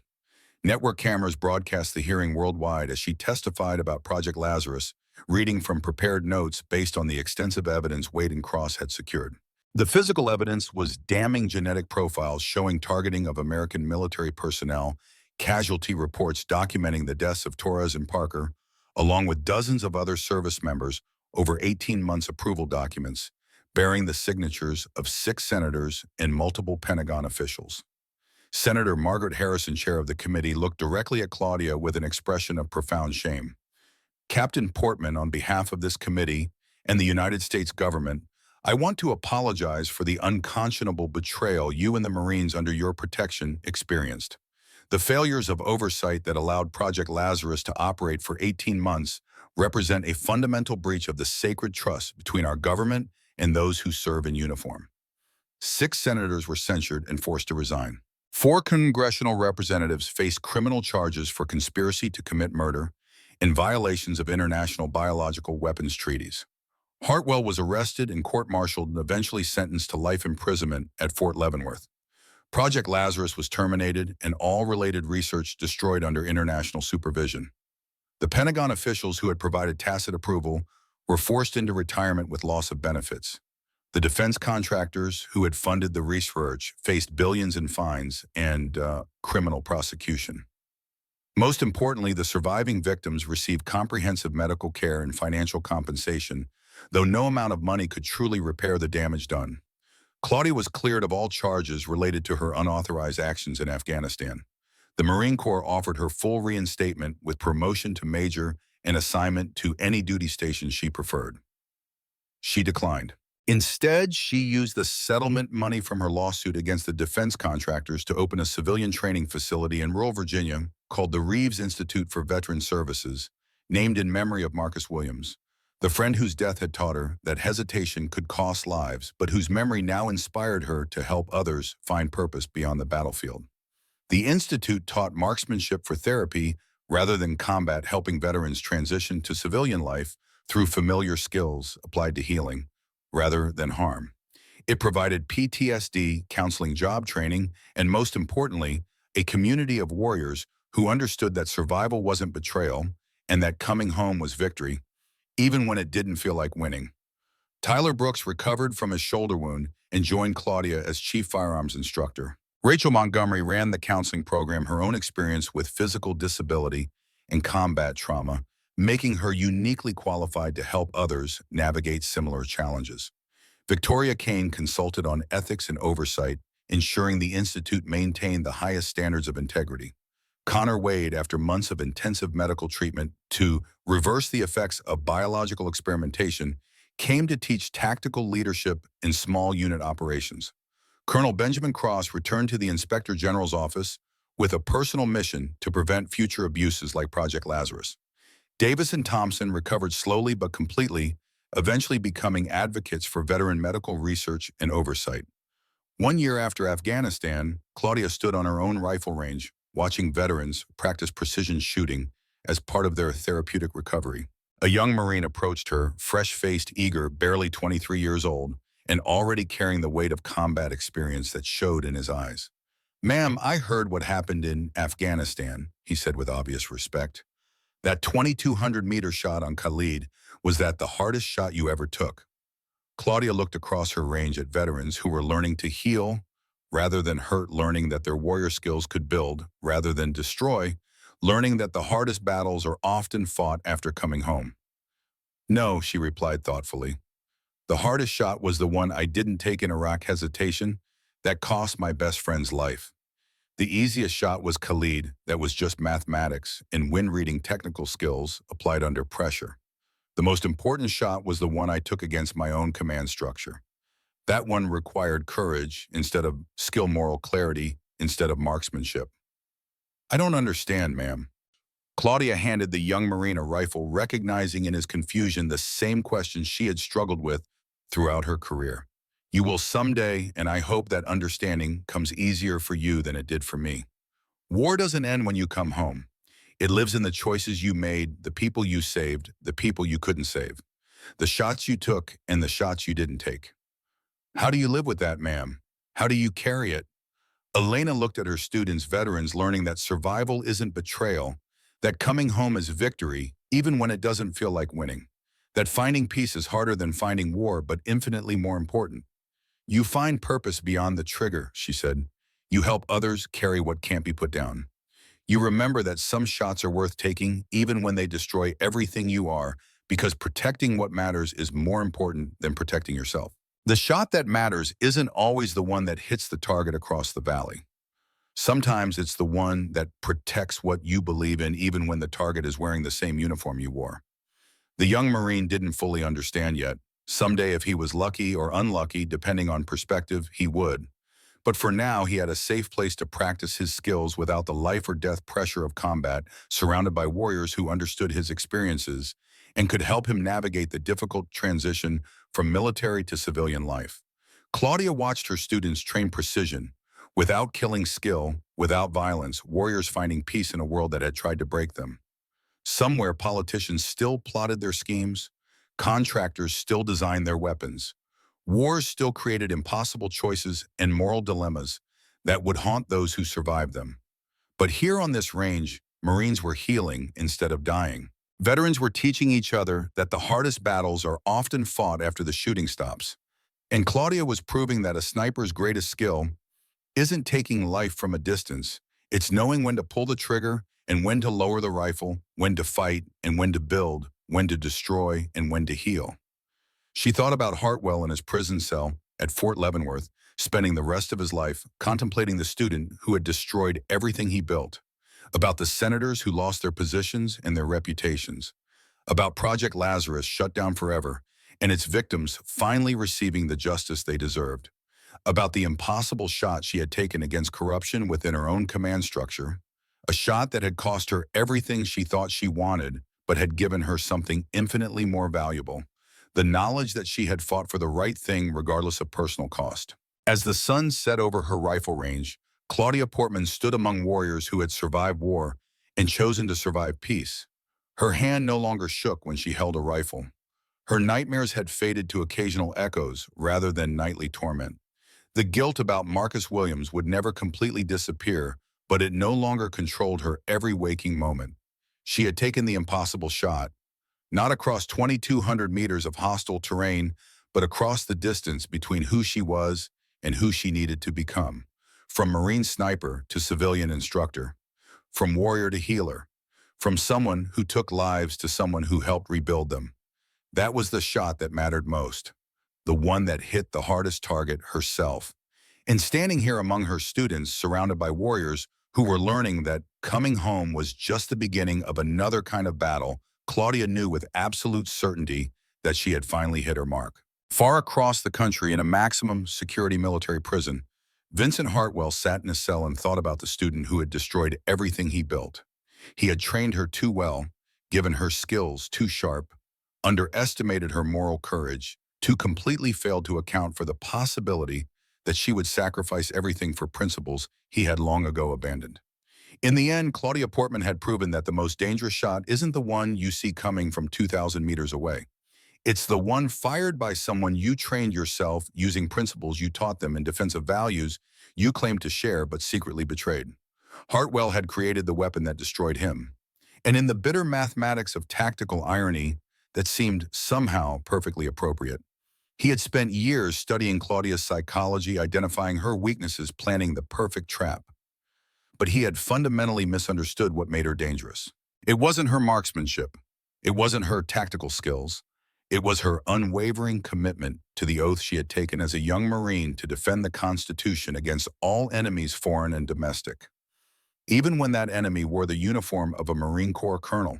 Network cameras broadcast the hearing worldwide as she testified about Project Lazarus, reading from prepared notes based on the extensive evidence Wade and Cross had secured. The physical evidence was damning: genetic profiles showing targeting of American military personnel, casualty reports documenting the deaths of Torres and Parker, along with dozens of other service members, over 18 months approval documents, bearing the signatures of 6 senators and multiple Pentagon officials. Senator Margaret Harrison, chair of the committee, looked directly at Claudia with an expression of profound shame. "Captain Portman, on behalf of this committee and the United States government, I want to apologize for the unconscionable betrayal you and the Marines under your protection experienced. The failures of oversight that allowed Project Lazarus to operate for 18 months represent a fundamental breach of the sacred trust between our government and those who serve in uniform." 6 senators were censured and forced to resign. 4 congressional representatives faced criminal charges for conspiracy to commit murder and violations of international biological weapons treaties. Hartwell was arrested and court-martialed and eventually sentenced to life imprisonment at Fort Leavenworth. Project Lazarus was terminated and all related research destroyed under international supervision. The Pentagon officials who had provided tacit approval were forced into retirement with loss of benefits. The defense contractors who had funded the research faced billions in fines and criminal prosecution. Most importantly, the surviving victims received comprehensive medical care and financial compensation, though no amount of money could truly repair the damage done. Claudia was cleared of all charges related to her unauthorized actions in Afghanistan. The Marine Corps offered her full reinstatement with promotion to major and assignment to any duty station she preferred. She declined. Instead, she used the settlement money from her lawsuit against the defense contractors to open a civilian training facility in rural Virginia called the Reeves Institute for Veteran Services, named in memory of Marcus Williams, the friend whose death had taught her that hesitation could cost lives, but whose memory now inspired her to help others find purpose beyond the battlefield. The Institute taught marksmanship for therapy rather than combat, helping veterans transition to civilian life through familiar skills applied to healing rather than harm. It provided PTSD, counseling, job training, and most importantly, a community of warriors who understood that survival wasn't betrayal and that coming home was victory, even when it didn't feel like winning. Tyler Brooks recovered from his shoulder wound and joined Claudia as chief firearms instructor. Rachel Montgomery ran the counseling program, her own experience with physical disability and combat trauma, making her uniquely qualified to help others navigate similar challenges. Victoria Kane consulted on ethics and oversight, ensuring the Institute maintained the highest standards of integrity. Connor Wade, after months of intensive medical treatment to reverse the effects of biological experimentation, came to teach tactical leadership in small unit operations. Colonel Benjamin Cross returned to the Inspector General's office with a personal mission to prevent future abuses like Project Lazarus. Davis and Thompson recovered slowly but completely, eventually becoming advocates for veteran medical research and oversight. 1 year after Afghanistan, Claudia stood on her own rifle range, watching veterans practice precision shooting as part of their therapeutic recovery. A young Marine approached her, fresh-faced, eager, barely 23 years old, and already carrying the weight of combat experience that showed in his eyes. "Ma'am, I heard what happened in Afghanistan," he said with obvious respect. "That 2,200-meter shot on Khalid, was that the hardest shot you ever took?" Claudia looked across her range at veterans who were learning to heal rather than hurt, learning that their warrior skills could build rather than destroy, learning that the hardest battles are often fought after coming home. "No," she replied thoughtfully. "The hardest shot was the one I didn't take in Iraq. Hesitation that cost my best friend's life. The easiest shot was Khalid, that was just mathematics and wind-reading technical skills applied under pressure. The most important shot was the one I took against my own command structure. That one required courage instead of skill, moral clarity instead of marksmanship." "I don't understand, ma'am." Claudia handed the young Marine a rifle, recognizing in his confusion the same question she had struggled with throughout her career. "You will someday, and I hope that understanding comes easier for you than it did for me. War doesn't end when you come home. It lives in the choices you made, the people you saved, the people you couldn't save, the shots you took, and the shots you didn't take. How do you live with that, ma'am? How do you carry it?" Elena looked at her students, veterans, learning that survival isn't betrayal, that coming home is victory, even when it doesn't feel like winning, that finding peace is harder than finding war, but infinitely more important. "You find purpose beyond the trigger," she said. "You help others carry what can't be put down. You remember that some shots are worth taking, even when they destroy everything you are, because protecting what matters is more important than protecting yourself. The shot that matters isn't always the one that hits the target across the valley. Sometimes it's the one that protects what you believe in, even when the target is wearing the same uniform you wore." The young Marine didn't fully understand yet. Someday, if he was lucky or unlucky, depending on perspective, he would. But for now, he had a safe place to practice his skills without the life or death pressure of combat, surrounded by warriors who understood his experiences and could help him navigate the difficult transition from military to civilian life. Claudia watched her students train precision, without killing skill, without violence, warriors finding peace in a world that had tried to break them. Somewhere, politicians still plotted their schemes, contractors still designed their weapons. Wars still created impossible choices and moral dilemmas that would haunt those who survived them. But here on this range, Marines were healing instead of dying. Veterans were teaching each other that the hardest battles are often fought after the shooting stops. And Claudia was proving that a sniper's greatest skill isn't taking life from a distance. It's knowing when to pull the trigger and when to lower the rifle, when to fight and when to build, when to destroy and when to heal. She thought about Hartwell in his prison cell at Fort Leavenworth, spending the rest of his life contemplating the student who had destroyed everything he built, about the senators who lost their positions and their reputations, about Project Lazarus shut down forever and its victims finally receiving the justice they deserved, about the impossible shot she had taken against corruption within her own command structure, a shot that had cost her everything she thought she wanted but had given her something infinitely more valuable, the knowledge that she had fought for the right thing regardless of personal cost. As the sun set over her rifle range, Claudia Portman stood among warriors who had survived war and chosen to survive peace. Her hand no longer shook when she held a rifle. Her nightmares had faded to occasional echoes rather than nightly torment. The guilt about Marcus Williams would never completely disappear, but it no longer controlled her every waking moment. She had taken the impossible shot, not across 2,200 meters of hostile terrain, but across the distance between who she was and who she needed to become. From Marine sniper to civilian instructor, from warrior to healer, from someone who took lives to someone who helped rebuild them. That was the shot that mattered most, the one that hit the hardest target, herself. And standing here among her students, surrounded by warriors who were learning that coming home was just the beginning of another kind of battle, Claudia knew with absolute certainty that she had finally hit her mark. Far across the country in a maximum security military prison, Vincent Hartwell sat in a cell and thought about the student who had destroyed everything he built. He had trained her too well, given her skills too sharp, underestimated her moral courage, too completely failed to account for the possibility that she would sacrifice everything for principles he had long ago abandoned. In the end, Claudia Portman had proven that the most dangerous shot isn't the one you see coming from 2,000 meters away. It's the one fired by someone you trained yourself using principles you taught them and defensive values you claimed to share but secretly betrayed. Hartwell had created the weapon that destroyed him. And in the bitter mathematics of tactical irony that seemed somehow perfectly appropriate, he had spent years studying Claudia's psychology, identifying her weaknesses, planning the perfect trap. But he had fundamentally misunderstood what made her dangerous. It wasn't her marksmanship. It wasn't her tactical skills. It was her unwavering commitment to the oath she had taken as a young Marine to defend the Constitution against all enemies, foreign and domestic. Even when that enemy wore the uniform of a Marine Corps colonel.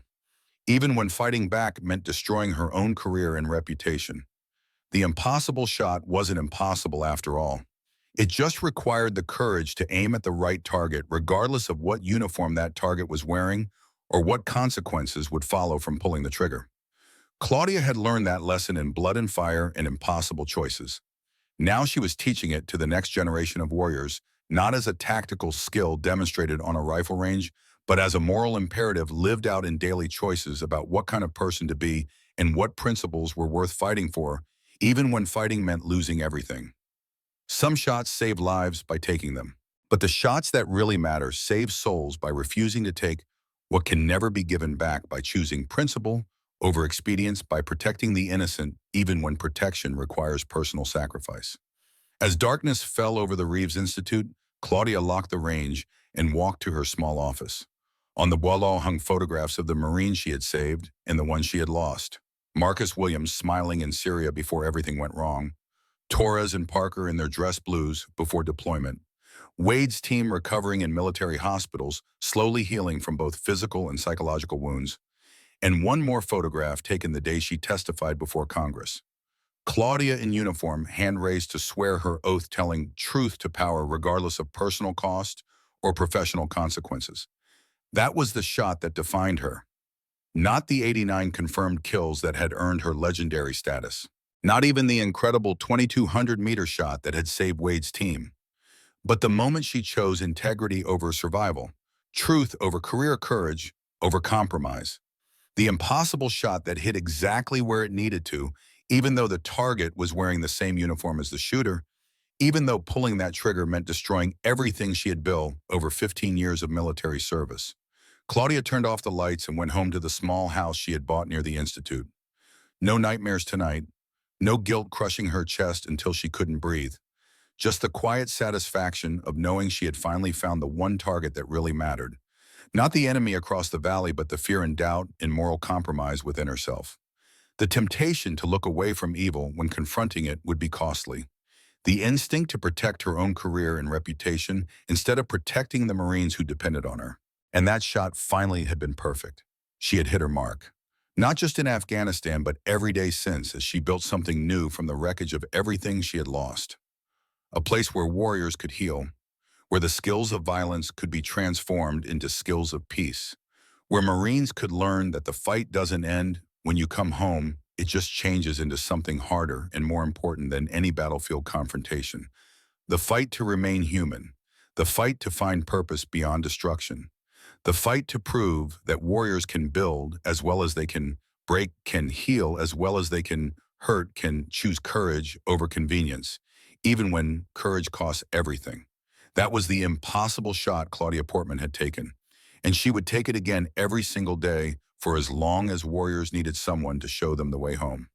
Even when fighting back meant destroying her own career and reputation. The impossible shot wasn't impossible after all. It just required the courage to aim at the right target, regardless of what uniform that target was wearing or what consequences would follow from pulling the trigger. Claudia had learned that lesson in Blood and Fire and Impossible Choices. Now she was teaching it to the next generation of warriors, not as a tactical skill demonstrated on a rifle range, but as a moral imperative lived out in daily choices about what kind of person to be and what principles were worth fighting for, even when fighting meant losing everything. Some shots save lives by taking them, but the shots that really matter save souls by refusing to take what can never be given back, by choosing principle over expedience, by protecting the innocent even when protection requires personal sacrifice. As darkness fell over the Reeves Institute, Claudia locked the range and walked to her small office. On the wall hung photographs of the Marines she had saved and the ones she had lost. Marcus Williams smiling in Syria before everything went wrong. Torres and Parker in their dress blues before deployment. Wade's team recovering in military hospitals, slowly healing from both physical and psychological wounds. And one more photograph taken the day she testified before Congress. Claudia in uniform, hand raised to swear her oath, telling truth to power regardless of personal cost or professional consequences. That was the shot that defined her. Not the 89 confirmed kills that had earned her legendary status. Not even the incredible 2,200-meter shot that had saved Wade's team. But the moment she chose integrity over survival, truth over career courage over compromise. The impossible shot that hit exactly where it needed to, even though the target was wearing the same uniform as the shooter, even though pulling that trigger meant destroying everything she had built over 15 years of military service. Claudia turned off the lights and went home to the small house she had bought near the Institute. No nightmares tonight. No guilt crushing her chest until she couldn't breathe. Just the quiet satisfaction of knowing she had finally found the one target that really mattered. Not the enemy across the valley, but the fear and doubt and moral compromise within herself. The temptation to look away from evil when confronting it would be costly. The instinct to protect her own career and reputation instead of protecting the Marines who depended on her. And that shot finally had been perfect. She had hit her mark. Not just in Afghanistan, but every day since, as she built something new from the wreckage of everything she had lost. A place where warriors could heal, where the skills of violence could be transformed into skills of peace, where Marines could learn that the fight doesn't end when you come home, it just changes into something harder and more important than any battlefield confrontation. The fight to remain human, the fight to find purpose beyond destruction, the fight to prove that warriors can build as well as they can break, can heal as well as they can hurt, can choose courage over convenience, even when courage costs everything. That was the impossible shot Claudia Portman had taken, and she would take it again every single day for as long as warriors needed someone to show them the way home.